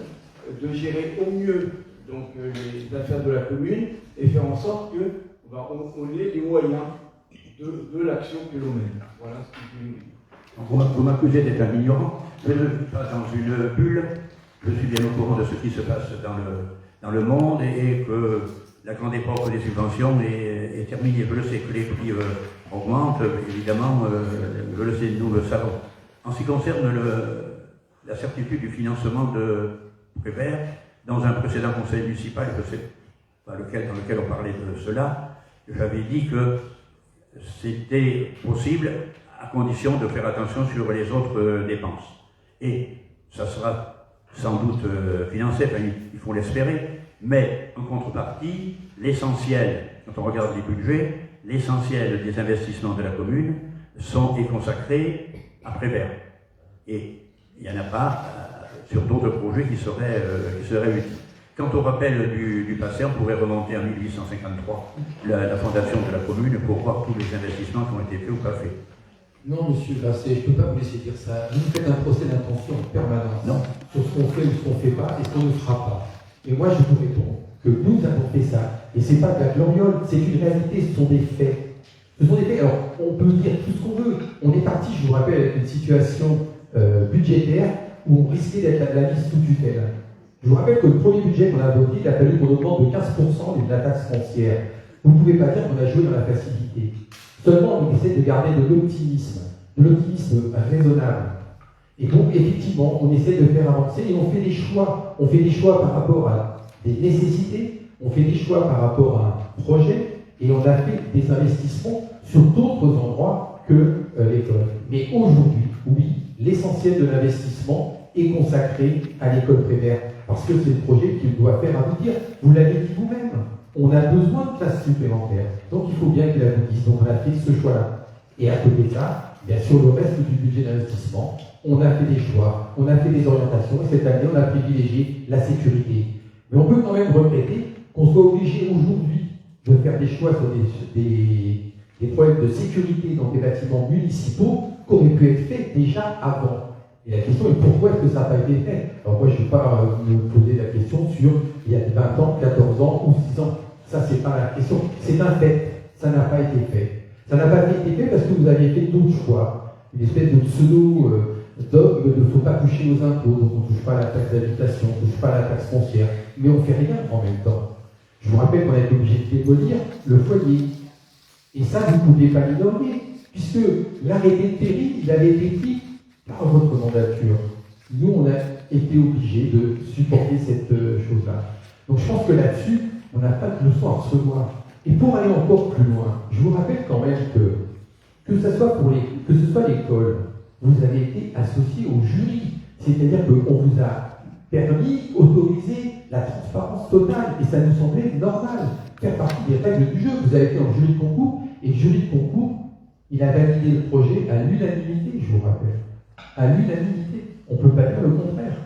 [SPEAKER 9] de gérer au mieux les affaires de la commune et faire en sorte qu'on ait les moyens de l'action que l'on mène. Voilà ce que je veux dire.
[SPEAKER 3] Vous m'accusez d'être un ignorant. Je ne vis pas dans une bulle. Je suis bien au courant de ce qui se passe dans le monde et que la grande époque des subventions est terminée. Je le sais que les prix augmentent, évidemment, je le sais, nous le savons. En ce qui concerne la certitude du financement de Prévert, dans un précédent conseil municipal, je sais pas dans lequel on parlait de cela, j'avais dit que c'était possible à condition de faire attention sur les autres dépenses. Et ça sera sans doute financé, enfin, il faut l'espérer, mais en contrepartie, l'essentiel, quand on regarde les budgets, l'essentiel des investissements de la commune est consacré à Prévert. Et il n'y en a pas sur d'autres projets qui seraient utiles. Quant au rappel du passé, on pourrait remonter en 1853, la fondation de la commune, pour voir tous les investissements qui ont été faits ou pas faits.
[SPEAKER 1] Non, monsieur, là, je ne peux pas vous laisser dire ça. Vous faites un procès d'intention en permanence sur ce qu'on fait ou ce qu'on ne fait pas et ce qu'on ne fera pas. Et moi, je vous réponds que nous avons fait ça. Et ce n'est pas de la gloriole, c'est une réalité, ce sont des faits. Ce sont des faits. Alors, on peut dire tout ce qu'on veut. On est parti, je vous rappelle, avec une situation budgétaire où on risquait d'être à la mise sous tutelle. Je vous rappelle que le premier budget qu'on a voté, il a fallu qu'on augmente de 15% de la taxe foncière. Vous ne pouvez pas dire qu'on a joué dans la facilité. Seulement, on essaie de garder de l'optimisme raisonnable. Et donc, effectivement, on essaie de faire avancer et on fait des choix. On fait des choix par rapport à des nécessités, on fait des choix par rapport à un projet, et on a fait des investissements sur d'autres endroits que l'école. Mais aujourd'hui, oui, l'essentiel de l'investissement est consacré à l'école primaire, parce que c'est le projet qui doit faire aboutir. Vous l'avez dit vous-même, on a besoin de classes supplémentaires, donc il faut bien qu'il aboutisse. Donc on a fait ce choix-là. Et à côté de ça, bien sûr, le reste du budget d'investissement, on a fait des choix, on a fait des orientations, et cette année, on a privilégié la sécurité. Mais on peut quand même regretter qu'on soit obligé aujourd'hui de faire des choix sur des problèmes de sécurité dans des bâtiments municipaux qui auraient pu être faits déjà avant. Et la question est pourquoi est-ce que ça n'a pas été fait? Alors moi, je ne vais pas me poser la question sur il y a 20 ans, 14 ans ou 6 ans. Ça, c'est pas la question. C'est un fait. Ça n'a pas été fait. Ça n'a pas été fait parce que vous aviez fait d'autres choix. Une espèce de pseudo-dogme de ne faut pas toucher aux impôts, donc on ne touche pas à la taxe d'habitation, on ne touche pas à la taxe foncière, mais on ne fait rien en même temps. Je vous rappelle qu'on a été obligé de démolir le foyer. Et ça, vous ne pouviez pas l'ignorer, puisque l'arrêté de péril, il avait été pris par votre mandature. Nous, on a été obligés de supporter cette chose-là. Donc je pense que là-dessus, on n'a pas de leçon à recevoir. Et pour aller encore plus loin, je vous rappelle quand même que ce soit l'école, vous avez été associé au jury. C'est-à-dire qu'on vous a permis, autorisé la transparence totale. Et ça nous semblait normal, faire partie des règles du jeu. Vous avez été en jury de concours, et le jury de concours, il a validé le projet à l'unanimité, je vous rappelle. À l'unanimité. On ne peut pas dire le contraire.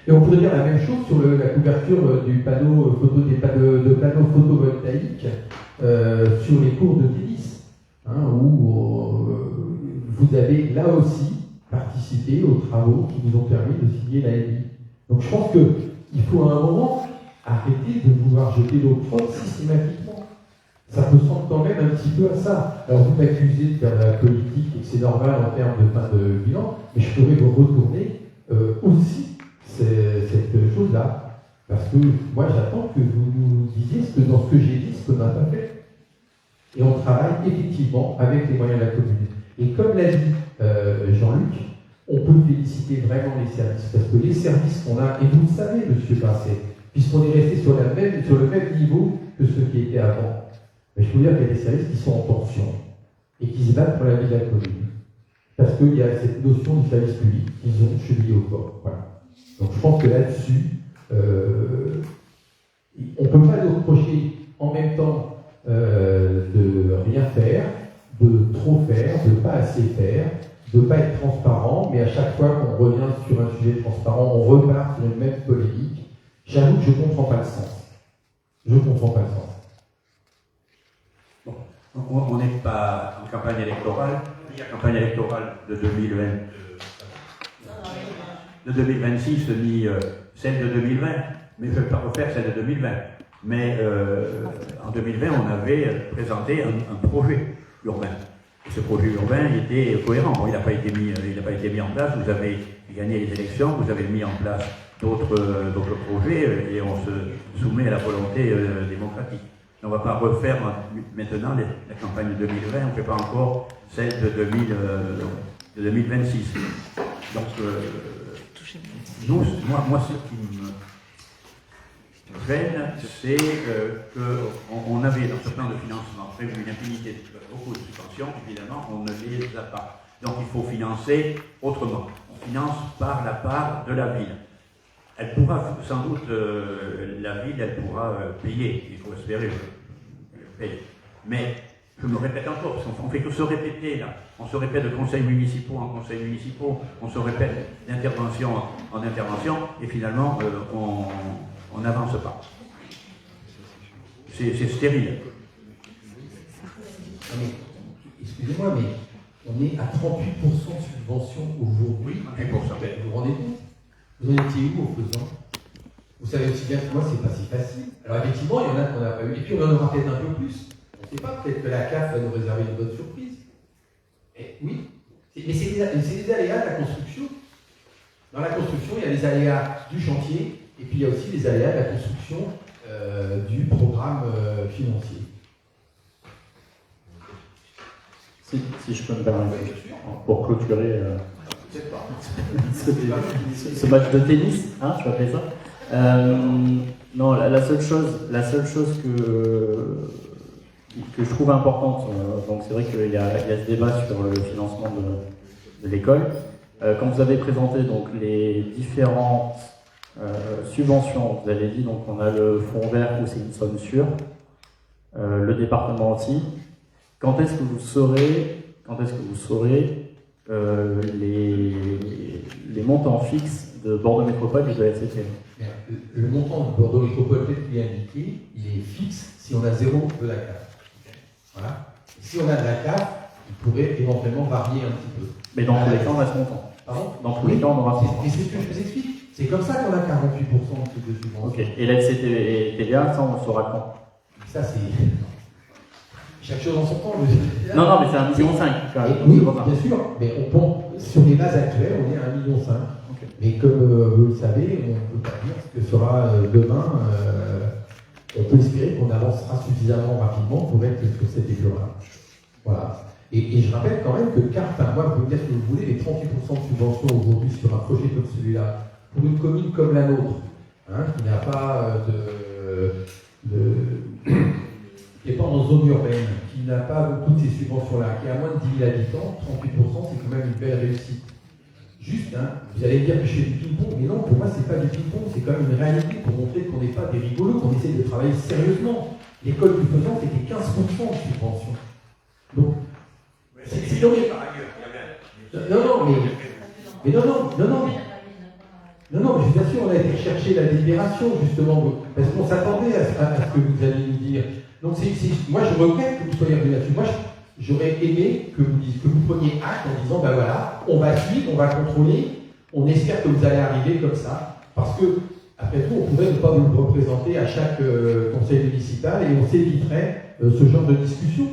[SPEAKER 1] Et on pourrait dire la même chose sur la couverture du panneau de panneaux photovoltaïques sur les cours de tennis, où vous avez là aussi participé aux travaux qui vous ont permis de signer la LI. Donc je pense qu'il faut à un moment arrêter de vouloir jeter l'eau froide systématiquement. Ça ressemble quand même un petit peu à ça. Alors vous m'accusez de faire de la politique et que c'est normal en termes de fin de bilan, mais je pourrais vous retourner aussi cette chose-là. Parce que moi j'attends que vous nous disiez dans ce que j'ai dit, ce qu'on n'a pas fait. Et on travaille effectivement avec les moyens de la commune. Et comme l'a dit Jean-Luc, on peut féliciter vraiment les services. Parce que les services qu'on a, et vous le savez, monsieur Pincet, puisqu'on est resté sur le même niveau que ceux qui étaient avant. Mais je peux vous dire qu'il y a des services qui sont en tension et qui se battent pour la vie de la commune. Parce qu'il y a cette notion du service public qu'ils ont chevillé au corps. Voilà. Donc je pense que là-dessus, on ne peut pas nous reprocher en même temps de rien faire, de trop faire, de ne pas assez faire, de ne pas être transparent, mais à chaque fois qu'on revient sur un sujet transparent, on repart sur une même polémique. J'avoue que je ne comprends pas le sens. Je ne comprends pas le sens.
[SPEAKER 3] On n'est pas en campagne électorale. La campagne électorale de 2026 ni celle de 2020, mais je ne vais pas refaire celle de 2020. Mais en 2020, on avait présenté un projet urbain. Et ce projet urbain était cohérent. Bon, il n'a pas été mis en place. Vous avez gagné les élections, vous avez mis en place d'autres projets et on se soumet à la volonté démocratique. On ne va pas refaire maintenant la campagne de 2020, on ne fait pas encore celle de 2026. Donc, moi, ce qui me gêne, c'est qu'on avait dans ce plan de financement prévu une infinité, beaucoup de subventions, évidemment, on ne les a pas. Donc il faut financer autrement. On finance par la part de la ville. Elle pourra, sans doute, la ville, elle pourra payer, il faut espérer payer. Mais, je me répète encore, parce qu'on fait que se répéter là. On se répète de conseils municipaux en conseils municipaux, on se répète d'intervention en intervention, et finalement, on n'avance pas. C'est stérile.
[SPEAKER 1] Excusez-moi, mais On est à 38% de subvention aujourd'hui.
[SPEAKER 3] Et pour ça.
[SPEAKER 1] Vous vous rendez compte? Vous en étiez où en faisant? Vous savez aussi bien que moi, c'est pas si facile. Alors effectivement, il y en a qu'on n'a pas eu, et puis on en aura peut-être un peu plus. On ne sait pas, peut-être que la CAF va nous réserver une bonne surprise. Et oui, mais c'est des aléas de la construction. Dans la construction, il y a les aléas du chantier, et puis il y a aussi les aléas de la construction du programme financier.
[SPEAKER 11] Si je peux me permettre, pour clôturer ce match de tennis, hein, je vais appeler ça. Non, la seule chose que je trouve importante, donc c'est vrai qu'il y a ce débat sur le financement de l'école. Quand vous avez présenté donc les différentes subventions, vous avez dit donc on a le fonds vert où c'est une somme sûre, le département aussi. Quand est-ce que vous saurez les montants fixes de Bordeaux Métropole et de la FCT?
[SPEAKER 1] Le montant de Bordeaux Métropole tel qu'il est indiqué, il est fixe si on a 0 de la CAF. Voilà. Si on a de la CAF, il pourrait éventuellement varier un petit peu.
[SPEAKER 11] Mais dans tous les cas, on a ce montant.
[SPEAKER 1] Pardon?
[SPEAKER 11] Dans tous les cas, on aura ce montant.
[SPEAKER 1] Et c'est ce que je vous explique. C'est comme ça qu'on a 48% de subvention.
[SPEAKER 11] Ok. Et la FCT et TVA, ça, on le saura quand?
[SPEAKER 1] Ça, c'est. Chaque chose en son temps.
[SPEAKER 11] Non, mais c'est 1,5 million.
[SPEAKER 1] Oui, bien sûr, mais sur les bases actuelles, on est à 1,5 million. Okay. Mais comme vous le savez, on ne peut pas dire ce que sera demain. On peut espérer qu'on avancera suffisamment rapidement pour être sur cet échelon-là. Voilà. Et je rappelle quand même que moi, vous pouvez me dire ce que vous voulez, les 38% de subvention aujourd'hui sur un projet comme celui-là, pour une commune comme la nôtre, hein, qui n'a pas qui n'est pas en zone urbaine, qui n'a pas toutes ces subventions-là, qui a moins de 10 000 habitants, 38%, c'est quand même une belle réussite. Juste, hein, vous allez me dire que je fais du ping-pong, mais non, pour moi, c'est pas du ping-pong, c'est quand même une réalité pour montrer qu'on n'est pas des rigolos, qu'on essaie de travailler sérieusement. L'école du faisant, c'était 15% de subvention. Donc, c'est donc. Non, mais je vous assure, on a été chercher la délibération, justement, parce qu'on s'attendait à ce que vous alliez nous dire. Donc, moi, je regrette que vous soyez revenu là-dessus. Moi, j'aurais aimé que vous preniez acte en disant, ben voilà, on va suivre, on va contrôler, on espère que vous allez arriver comme ça, parce que, après tout, on pourrait ne pas vous le représenter à chaque conseil municipal et on s'éviterait ce genre de discussion.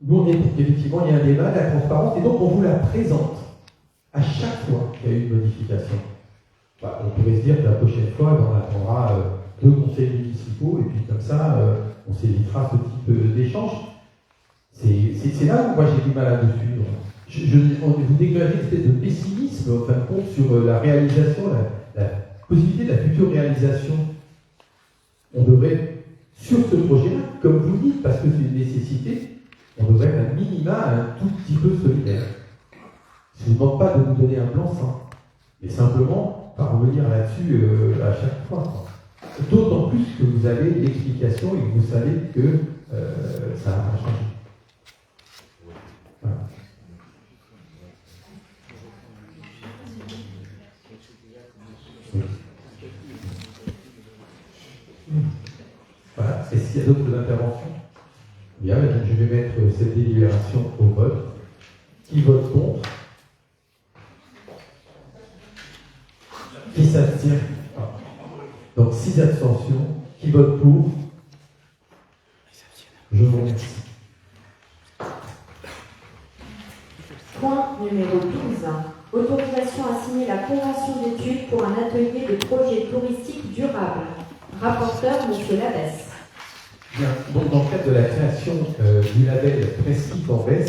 [SPEAKER 1] Nous, on est pour qu'effectivement, il y a un débat, de la transparence, et donc on vous la présente à chaque fois qu'il y a eu une modification. Bah, on pourrait se dire que la prochaine fois, on attendra 2 conseils municipaux, et puis comme ça, on s'évitera ce type d'échange. C'est là où moi j'ai du mal à me suivre. Vous dégagez une espèce de pessimisme, en fin de compte, sur la réalisation, la possibilité de la future réalisation. On devrait, sur ce projet-là, comme vous le dites, parce que c'est une nécessité, on devrait être un minima un tout petit peu solidaire. Je ne vous demande pas de nous donner un blanc-seing, mais simplement parvenir là-dessus à chaque fois. D'autant plus que vous avez l'explication et que vous savez que ça n'a pas changé. Voilà. Voilà. Est-ce qu'il y a d'autres interventions? Bien, je vais mettre cette délibération au vote. Qui vote contre? Qui s'abstient? Donc 6 abstentions. Qui vote pour? Je vous remercie.
[SPEAKER 4] Point numéro 12. Autorisation à signer la convention d'études pour un atelier de projet touristique durable. Rapporteur, M. Labesse.
[SPEAKER 1] Bien. Donc, dans le cadre de la création du label Presqu'île d'Ambès,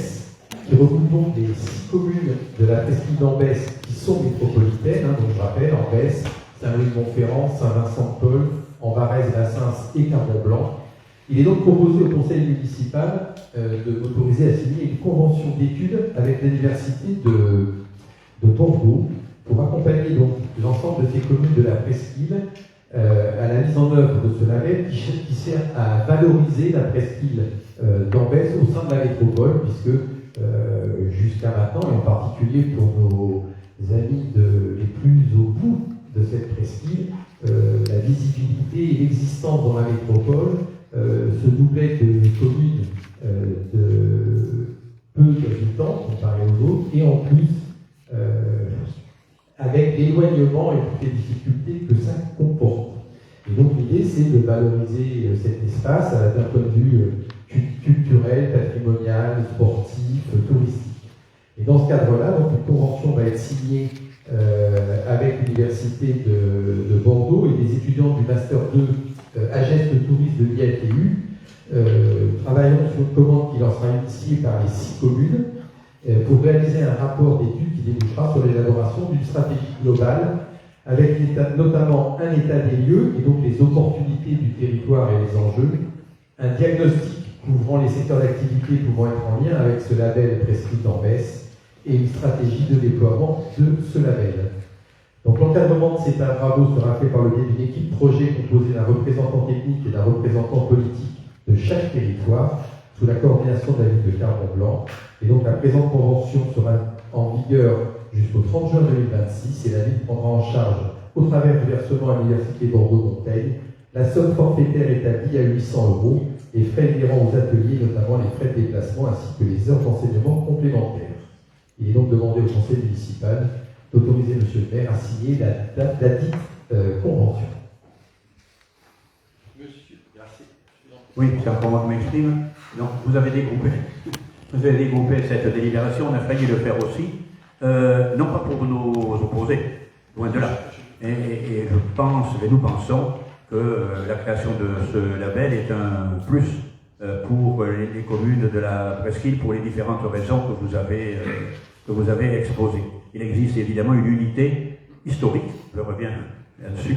[SPEAKER 1] qui regroupe donc les 6 communes de la Presqu'île d'Ambès qui sont métropolitaines, hein, donc je rappelle, Ambès, Saint-Louis-de-Montferrand, Saint-Vincent-de-Paul, Ambarès, Vassins et Carbon-Blanc. Il est donc proposé au conseil municipal de m'autoriser à signer une convention d'études avec l'université de Bordeaux pour accompagner donc l'ensemble de ces communes de la Presqu'île à la mise en œuvre de ce label qui sert à valoriser la Presqu'île d'Ambès au sein de la métropole, puisque jusqu'à maintenant, et en particulier pour nos amis les plus au bout de cette presqu'île, la visibilité et l'existence dans la métropole se doublait de communes de peu d'habitants, l'éloignement et toutes les difficultés que ça comporte. Et donc l'idée, c'est de valoriser cet espace d'un point de vue culturel, patrimonial, sportif, touristique. Et dans ce cadre-là, donc, une convention va être signée avec l'Université de Bordeaux et des étudiants du Master 2 AGEST Tourisme de l'IATU, travaillant sur une commande qui leur sera initiée par les 6 communes pour réaliser un rapport d'étude qui débouchera sur l'élaboration d'une stratégie globale avec notamment un état des lieux et donc les opportunités du territoire et les enjeux, un diagnostic couvrant les secteurs d'activité pouvant être en lien avec ce label prescrit d'Ambès et une stratégie de déploiement de ce label. Donc l'encadrement de ces travaux sera fait par le biais d'une équipe projet composée d'un représentant technique et d'un représentant politique de chaque territoire, sous la coordination de la ville de Carbon-Blanc. Et donc la présente convention sera en vigueur jusqu'au 30 juin 2026 et la ville prendra en charge, au travers du versement à l'Université Bordeaux-Montaigne, la somme forfaitaire établie à 800 € et frais inhérents aux ateliers, notamment les frais de déplacement ainsi que les heures d'enseignement complémentaires. Il est donc demandé au conseil municipal d'autoriser M. le maire à signer la dite convention.
[SPEAKER 3] Monsieur, merci. Oui, c'est encore moi qui m'exprime. Donc, vous avez dégroupé cette délibération, on a failli le faire aussi, non pas pour nous opposer, loin de là. Et nous pensons que la création de ce label est un plus pour les communes de la presqu'île pour les différentes raisons que vous avez exposées. Il existe évidemment une unité historique, je reviens là-dessus,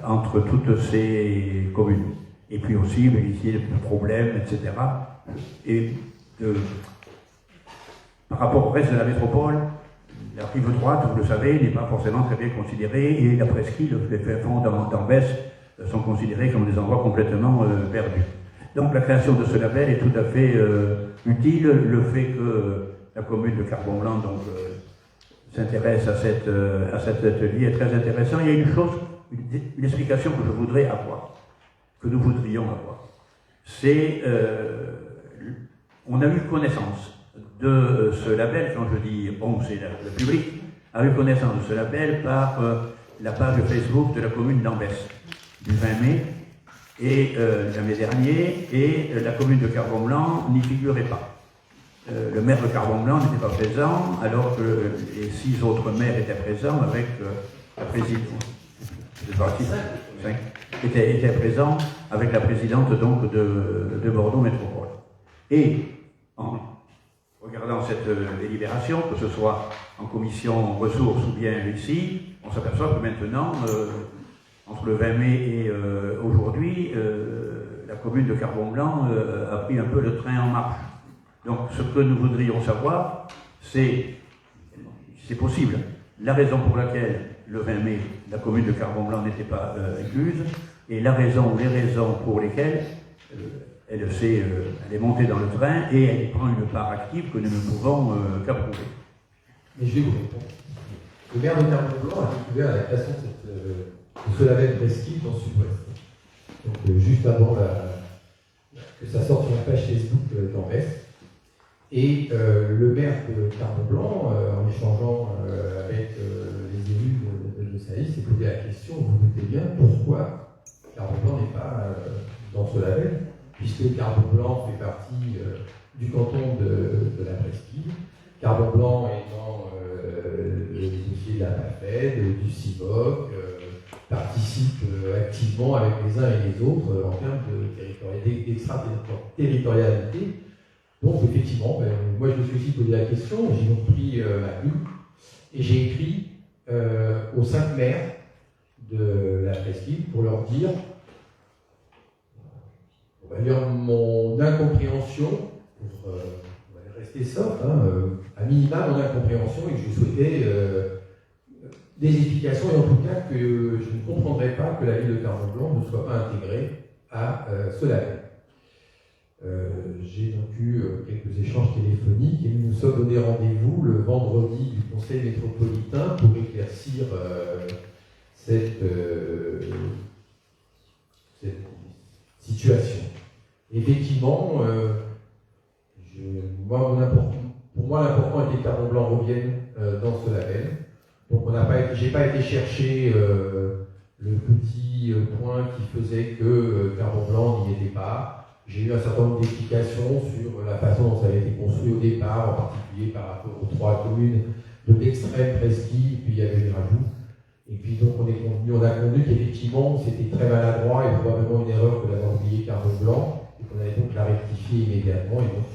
[SPEAKER 3] entre toutes ces communes. Et puis aussi, ici, le problème, etc. Et par rapport au reste de la métropole, la rive droite, vous le savez, n'est pas forcément très bien considérée, et la presqu'île, les fonds d'Ambès sont considérés comme des endroits complètement perdus. Donc la création de ce label est tout à fait utile. Le fait que la commune de Carbon-Blanc s'intéresse à cet atelier est très intéressant. Il y a une chose, une explication que je voudrais avoir, que nous voudrions avoir. C'est, on a eu connaissance de ce label, quand je dis on, c'est le public, a eu connaissance de ce label par la page Facebook de la commune d'Ambès, du 20 mai, et le mai dernier, et la commune de Carbon-Blanc n'y figurait pas. Le maire de Carbon-Blanc n'était pas présent, alors que les 6 autres maires étaient présents avec la présidente. Était présent avec la présidente donc de Bordeaux Métropole. Et en regardant cette délibération, que ce soit en commission ressources ou bien ici, on s'aperçoit que maintenant, entre le 20 mai et aujourd'hui, la commune de Carbon-Blanc a pris un peu le train en marche. Donc ce que nous voudrions savoir, c'est possible, la raison pour laquelle le 20 mai, la commune de Carbon-Blanc n'était pas incluse, et la raison ou les raisons pour lesquelles elle est montée dans le train et elle prend une part active que nous ne pouvons qu'approuver.
[SPEAKER 1] Mais je vais vous répondre. Le maire de Carbon-Blanc a découvert la création de ce label presqu'île dans le sud-ouest. Donc juste avant que ça sorte sur la page Facebook d'Ambès. Et le maire de Carbon-Blanc, en échangeant avec les élus de Saïs, s'est posé la question, vous vous doutez bien, pourquoi Carbon-Blanc n'est pas dans ce label, puisque Carbon-Blanc fait partie du canton de la presqu'île, Carbon-Blanc est dans les dossiers de la PAFED, du CIVOC, participe activement avec les uns et les autres en termes d'extraterritorialité. Donc effectivement, moi je me suis aussi posé la question, j'ai donc pris ma plume et j'ai écrit aux 5 maires de la presqu'île pour leur dire, on va dire mon incompréhension, pour on va rester soft, à minima mon incompréhension et que je souhaitais des explications et en tout cas que je ne comprendrais pas que la ville de Carbon-Blanc ne soit pas intégrée à ce label. J'ai donc eu quelques échanges téléphoniques et nous nous sommes donné rendez-vous le vendredi du conseil métropolitain pour éclaircir cette situation. Effectivement, pour moi l'important était que Carbon-Blanc revienne dans ce label. Donc j'ai pas été chercher le petit point qui faisait que Carbon Blanc n'y était pas. J'ai eu un certain nombre d'explications sur la façon dont ça avait été construit au départ, en particulier par rapport aux 3 communes de l'extrême presqu'île, puis il y avait des rajouts. Et puis donc on a convenu qu'effectivement c'était très maladroit et probablement une erreur que d'avoir oublié Carbon Blanc, et qu'on allait donc la rectifier immédiatement. Et donc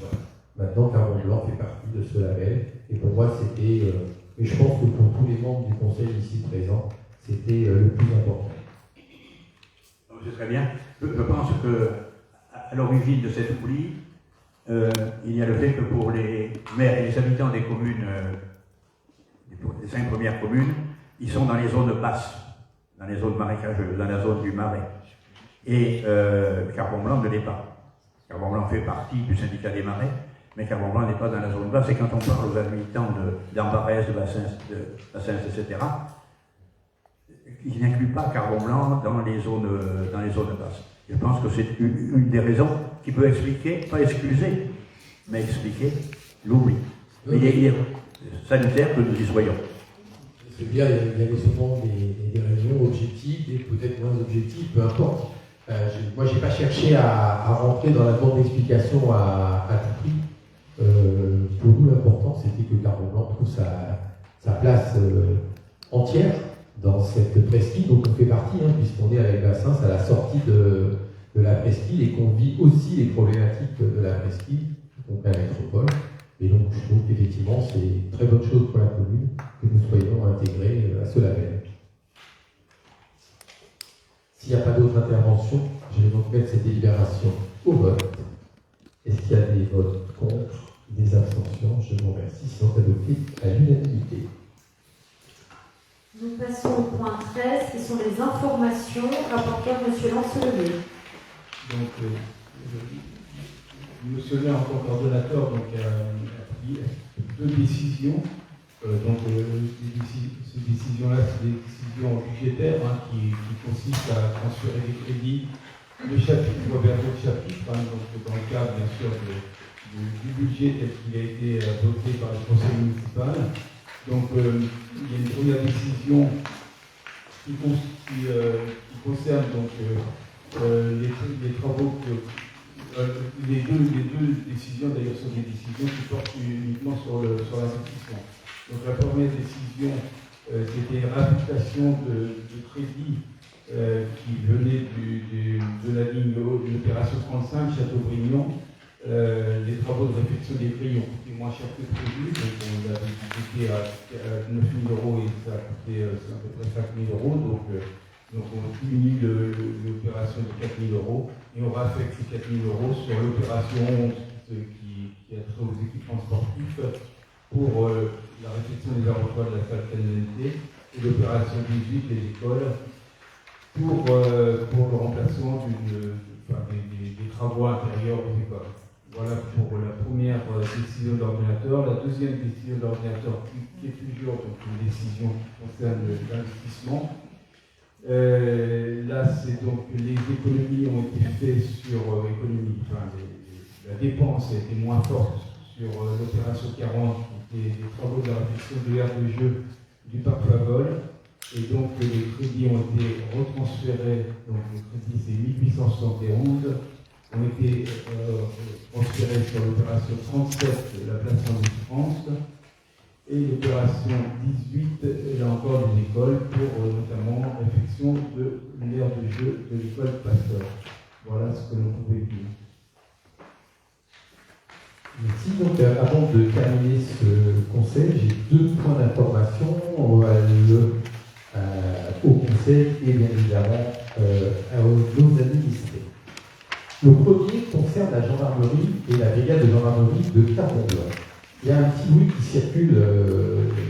[SPEAKER 1] maintenant Carbon Blanc fait partie de ce label. Et pour moi c'était, et je pense que pour tous les membres du conseil ici présents, c'était le plus important.
[SPEAKER 3] C'est très bien. Je pense que à l'origine de cet oubli, il y a le fait que pour les maires et les habitants des communes, des 5 premières communes, ils sont dans les zones basses, dans les zones marécageuses, dans la zone du Marais. Et Carbon Blanc ne l'est pas. Carbon Blanc fait partie du syndicat des Marais, mais Carbon Blanc n'est pas dans la zone basse. Et quand on parle aux habitants d'Ambarès, de Bassins, etc., ils n'incluent pas Carbon Blanc dans les zones basses. Je pense que c'est une des raisons qui peut expliquer, pas excuser, mais expliquer l'oubli. Mais il est salutaire que nous y soyons.
[SPEAKER 1] C'est bien, il y avait souvent des raisons objectives et peut-être moins objectives, peu importe. Moi, je n'ai pas cherché à rentrer dans la bande d'explication à tout prix. Pour nous, l'important, c'était que Carbon Blanc trouve sa place entière dans cette presqu'île, donc on fait partie, puisqu'on est avec Bassins à la sortie de la presqu'île et qu'on vit aussi les problématiques de la presqu'île, donc la métropole. Et donc je trouve qu'effectivement c'est une très bonne chose pour la commune que nous soyons intégrés à ce label. S'il n'y a pas d'autres interventions, je vais donc mettre cette délibération au vote. Est-ce qu'il y a des votes contre, des abstentions? Je vous remercie, sinon adopté à l'unanimité.
[SPEAKER 4] Nous passons au point 13, qui sont les informations. Rapporteur, M. Lancelot.
[SPEAKER 9] Donc, M. Le maire, en tant qu'ordonnateur, a pris 2 décisions. Ces décisions-là, c'est des décisions budgétaires qui consistent à transférer des crédits de chapitre vers d'autres chapitres, donc dans le cadre, bien sûr, du budget tel qu'il a été voté par le conseil municipal. Donc, il y a une première décision qui concerne donc, les travaux que. Les deux décisions, d'ailleurs, sont des décisions qui portent uniquement sur l'investissement. Donc, la première décision, c'était une réaffectation de crédit qui venait de la ligne de l'opération 35, Châteaubriand. Les travaux de réfection des grilles ont coûté moins cher que prévu, donc on avait budgété à 9 000 € et ça a coûté à peu près 5 000 €, donc on diminue l'opération de 4 000 € et on réaffecte ces 4 000 € sur l'opération 11 qui a trait aux équipements sportifs pour la réfection des abattoirs de la salle TNT et l'opération 18 des écoles pour le remplacement des travaux intérieurs aux écoles. Voilà pour la première décision d'ordinateur. La deuxième décision d'ordinateur, qui est toujours donc, une décision qui concerne l'investissement. Là, c'est donc les économies ont été faites sur la dépense a été moins forte sur l'opération 40, des travaux de la réfection de l'aire de jeu du parc Favol. Et donc les crédits ont été retransférés, donc le crédit c'est 1871. Ont été transférés sur l'opération 37, la place Saint-Louis-France, et l'opération 18, là encore des écoles, pour notamment réfection de l'aire de jeu de l'école Pasteur. Voilà ce que l'on pouvait dire.
[SPEAKER 1] Merci. Donc, avant de terminer ce conseil, j'ai 2 points d'information. On va au conseil et bien évidemment à nos administrés. Le premier concerne la gendarmerie et la brigade de gendarmerie de Carbon Blanc. Il y a un petit bruit qui circule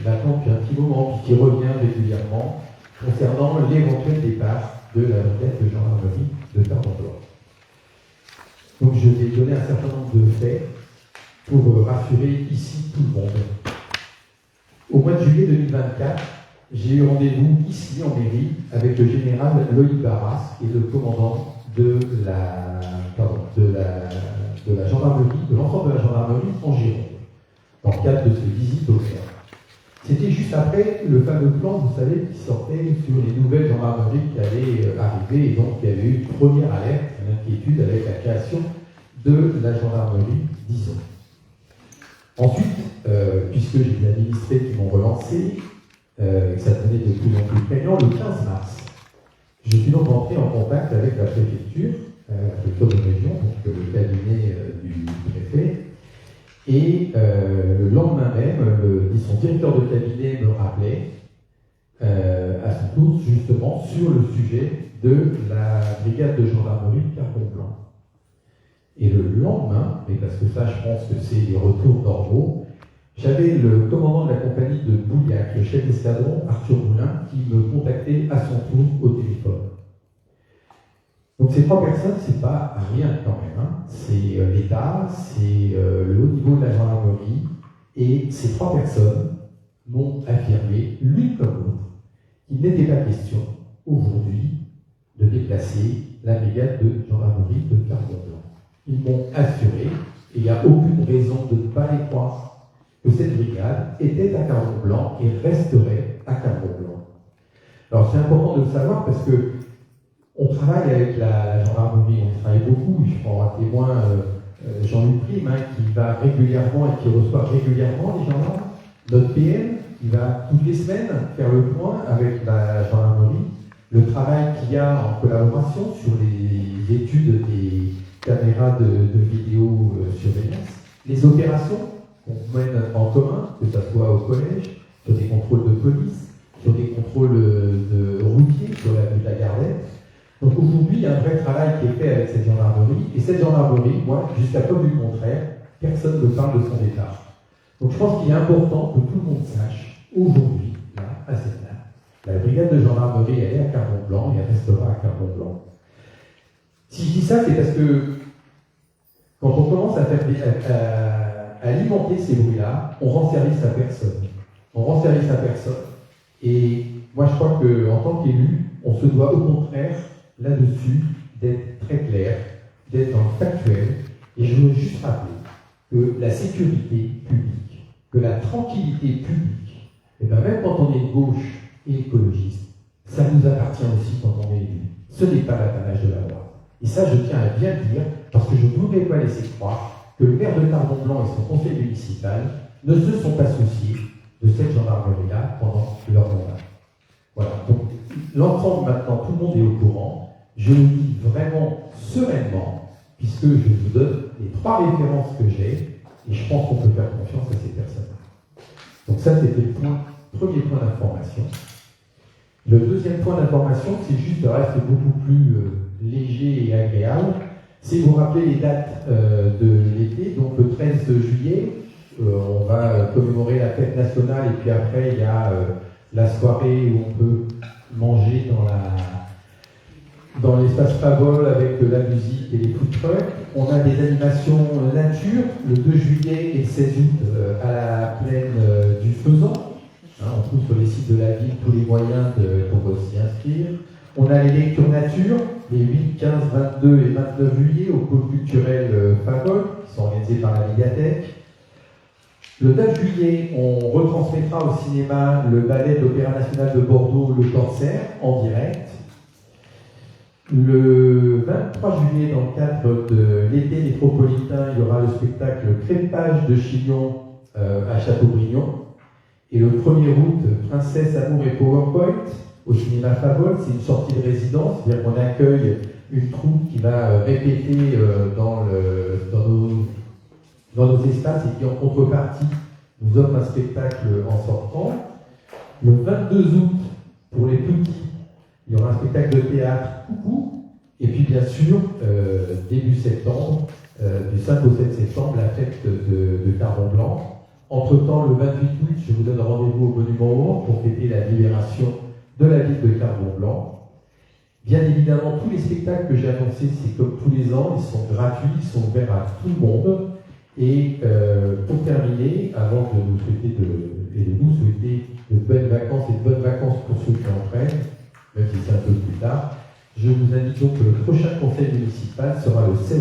[SPEAKER 1] maintenant depuis un petit moment, puis qui revient régulièrement, concernant l'éventuel départ de la brigade de gendarmerie de Carbon Blanc. Donc je vais donner un certain nombre de faits pour rassurer ici tout le monde. Au mois de juillet 2024, j'ai eu rendez-vous ici en mairie avec le général Loïc Barras, qui est le commandant de la gendarmerie, de l'ensemble de la gendarmerie en Gironde, dans le cadre de cette visite au Cher. C'était juste après le fameux plan, vous savez, qui sortait sur les nouvelles gendarmeries qui allaient arriver, et donc il y avait eu une première alerte, une inquiétude avec la création de la gendarmerie d'Ison. Ensuite, puisque j'ai des administrés qui m'ont relancé, et que ça devenait de plus en plus prégnant, le 15 mars, je suis donc entré en contact avec la préfecture de région, donc le cabinet du préfet, et le lendemain même, son directeur de cabinet me rappelait à son tour justement sur le sujet de la brigade de gendarmerie Carbon-Blanc. Et le lendemain, mais parce que ça je pense que c'est les retours normaux, j'avais le commandant de la compagnie de Bouillac, le chef d'escadron Arthur Moulin, qui me contactait à son tour au téléphone. Donc ces trois personnes, c'est pas rien quand même. Hein. C'est l'État, c'est le haut niveau de la gendarmerie, et ces trois personnes m'ont affirmé, l'une comme l'autre, qu'il n'était pas question aujourd'hui de déplacer la brigade de gendarmerie de Carbon-Blanc. Ils m'ont assuré, et il n'y a aucune raison de ne pas les croire, que cette brigade était à Carbon-Blanc et resterait à Carbon-Blanc. Alors c'est important de le savoir parce que on travaille avec la gendarmerie, on travaille beaucoup. Je prends un témoin, Jean-Luc Prime, qui va régulièrement et qui reçoit régulièrement les gendarmes. Notre PM, qui va toutes les semaines faire le point avec la gendarmerie. Le travail qu'il y a en collaboration sur les études des caméras de vidéosurveillance. Les opérations qu'on mène en commun, que ce soit au collège, sur des contrôles de police, sur des contrôles de routiers, sur la rue de la Gardette. Donc aujourd'hui, il y a un vrai travail qui est fait avec cette gendarmerie. Et cette gendarmerie, moi, jusqu'à preuve du contraire, personne ne parle de son départ. Donc je pense qu'il est important que tout le monde sache, aujourd'hui, là, à cette date, la brigade de gendarmerie, elle est à Carbon-Blanc et elle restera à Carbon-Blanc. Si je dis ça, c'est parce que quand on commence à alimenter ces bruits-là, on rend service à personne. On rend service à personne. Et moi, je crois qu'en tant qu'élu, on se doit au contraire, là-dessus, d'être très clair, d'être dans le factuel. Et je veux juste rappeler que la sécurité publique, que la tranquillité publique, et bien même quand on est de gauche et écologiste, ça nous appartient aussi quand on est élu. Ce n'est pas l'apanage de la droite. Et ça, je tiens à bien le dire, parce que je ne voudrais pas laisser croire que le maire de Carbon-Blanc et son conseil municipal ne se sont pas souciés de cette gendarmerie-là pendant leur mandat. Voilà. Donc, l'ensemble maintenant, tout le monde est au courant. Je le dis vraiment sereinement, puisque je vous donne les trois références que j'ai, et je pense qu'on peut faire confiance à ces personnes-là. Donc ça, c'était le premier point d'information. Le deuxième point d'information, c'est juste, c'est beaucoup plus léger et agréable, c'est vous rappeler les dates de l'été. Donc le 13 juillet, on va commémorer la fête nationale, et puis après, il y a la soirée où on peut manger dans l'espace Favol avec de la musique et les food trucks. On a des animations nature le 2 juillet et le 16 août à la plaine du Faisan. On trouve sur les sites de la ville tous les moyens pour s'y inscrire. On a les lectures nature les 8, 15, 22 et 29 juillet au pôle culturel Favol, qui sont organisés par la médiathèque. Le 9 juillet, on retransmettra au cinéma le ballet de l'Opéra National de Bordeaux, Le Corsaire, en direct. Le 23 juillet, dans le cadre de l'été métropolitain, il y aura le spectacle Crépage de Chillon à Châteaubriand. Et le 1er août, Princesse, Amour et PowerPoint au cinéma Favol. C'est une sortie de résidence, c'est-à-dire qu'on accueille une troupe qui va répéter dans nos espaces et qui, en contrepartie, nous offre un spectacle en sortant. Le 22 août, pour les petits, il y aura un spectacle de théâtre, Coucou. Et puis, bien sûr, début septembre, du 5 au 7 septembre, la fête de Carbon-Blanc. Entre-temps, le 28 août, je vous donne rendez-vous au Monument aux Morts pour fêter la libération de la ville de Carbon-Blanc. Bien évidemment, tous les spectacles que j'ai annoncés, c'est comme tous les ans, ils sont gratuits, ils sont ouverts à tout le monde. Et pour terminer, avant de vous souhaiter de bonnes vacances et de bonnes vacances pour ceux qui en prennent, même si c'est un peu plus tard, je vous indique donc que le prochain conseil municipal sera le 16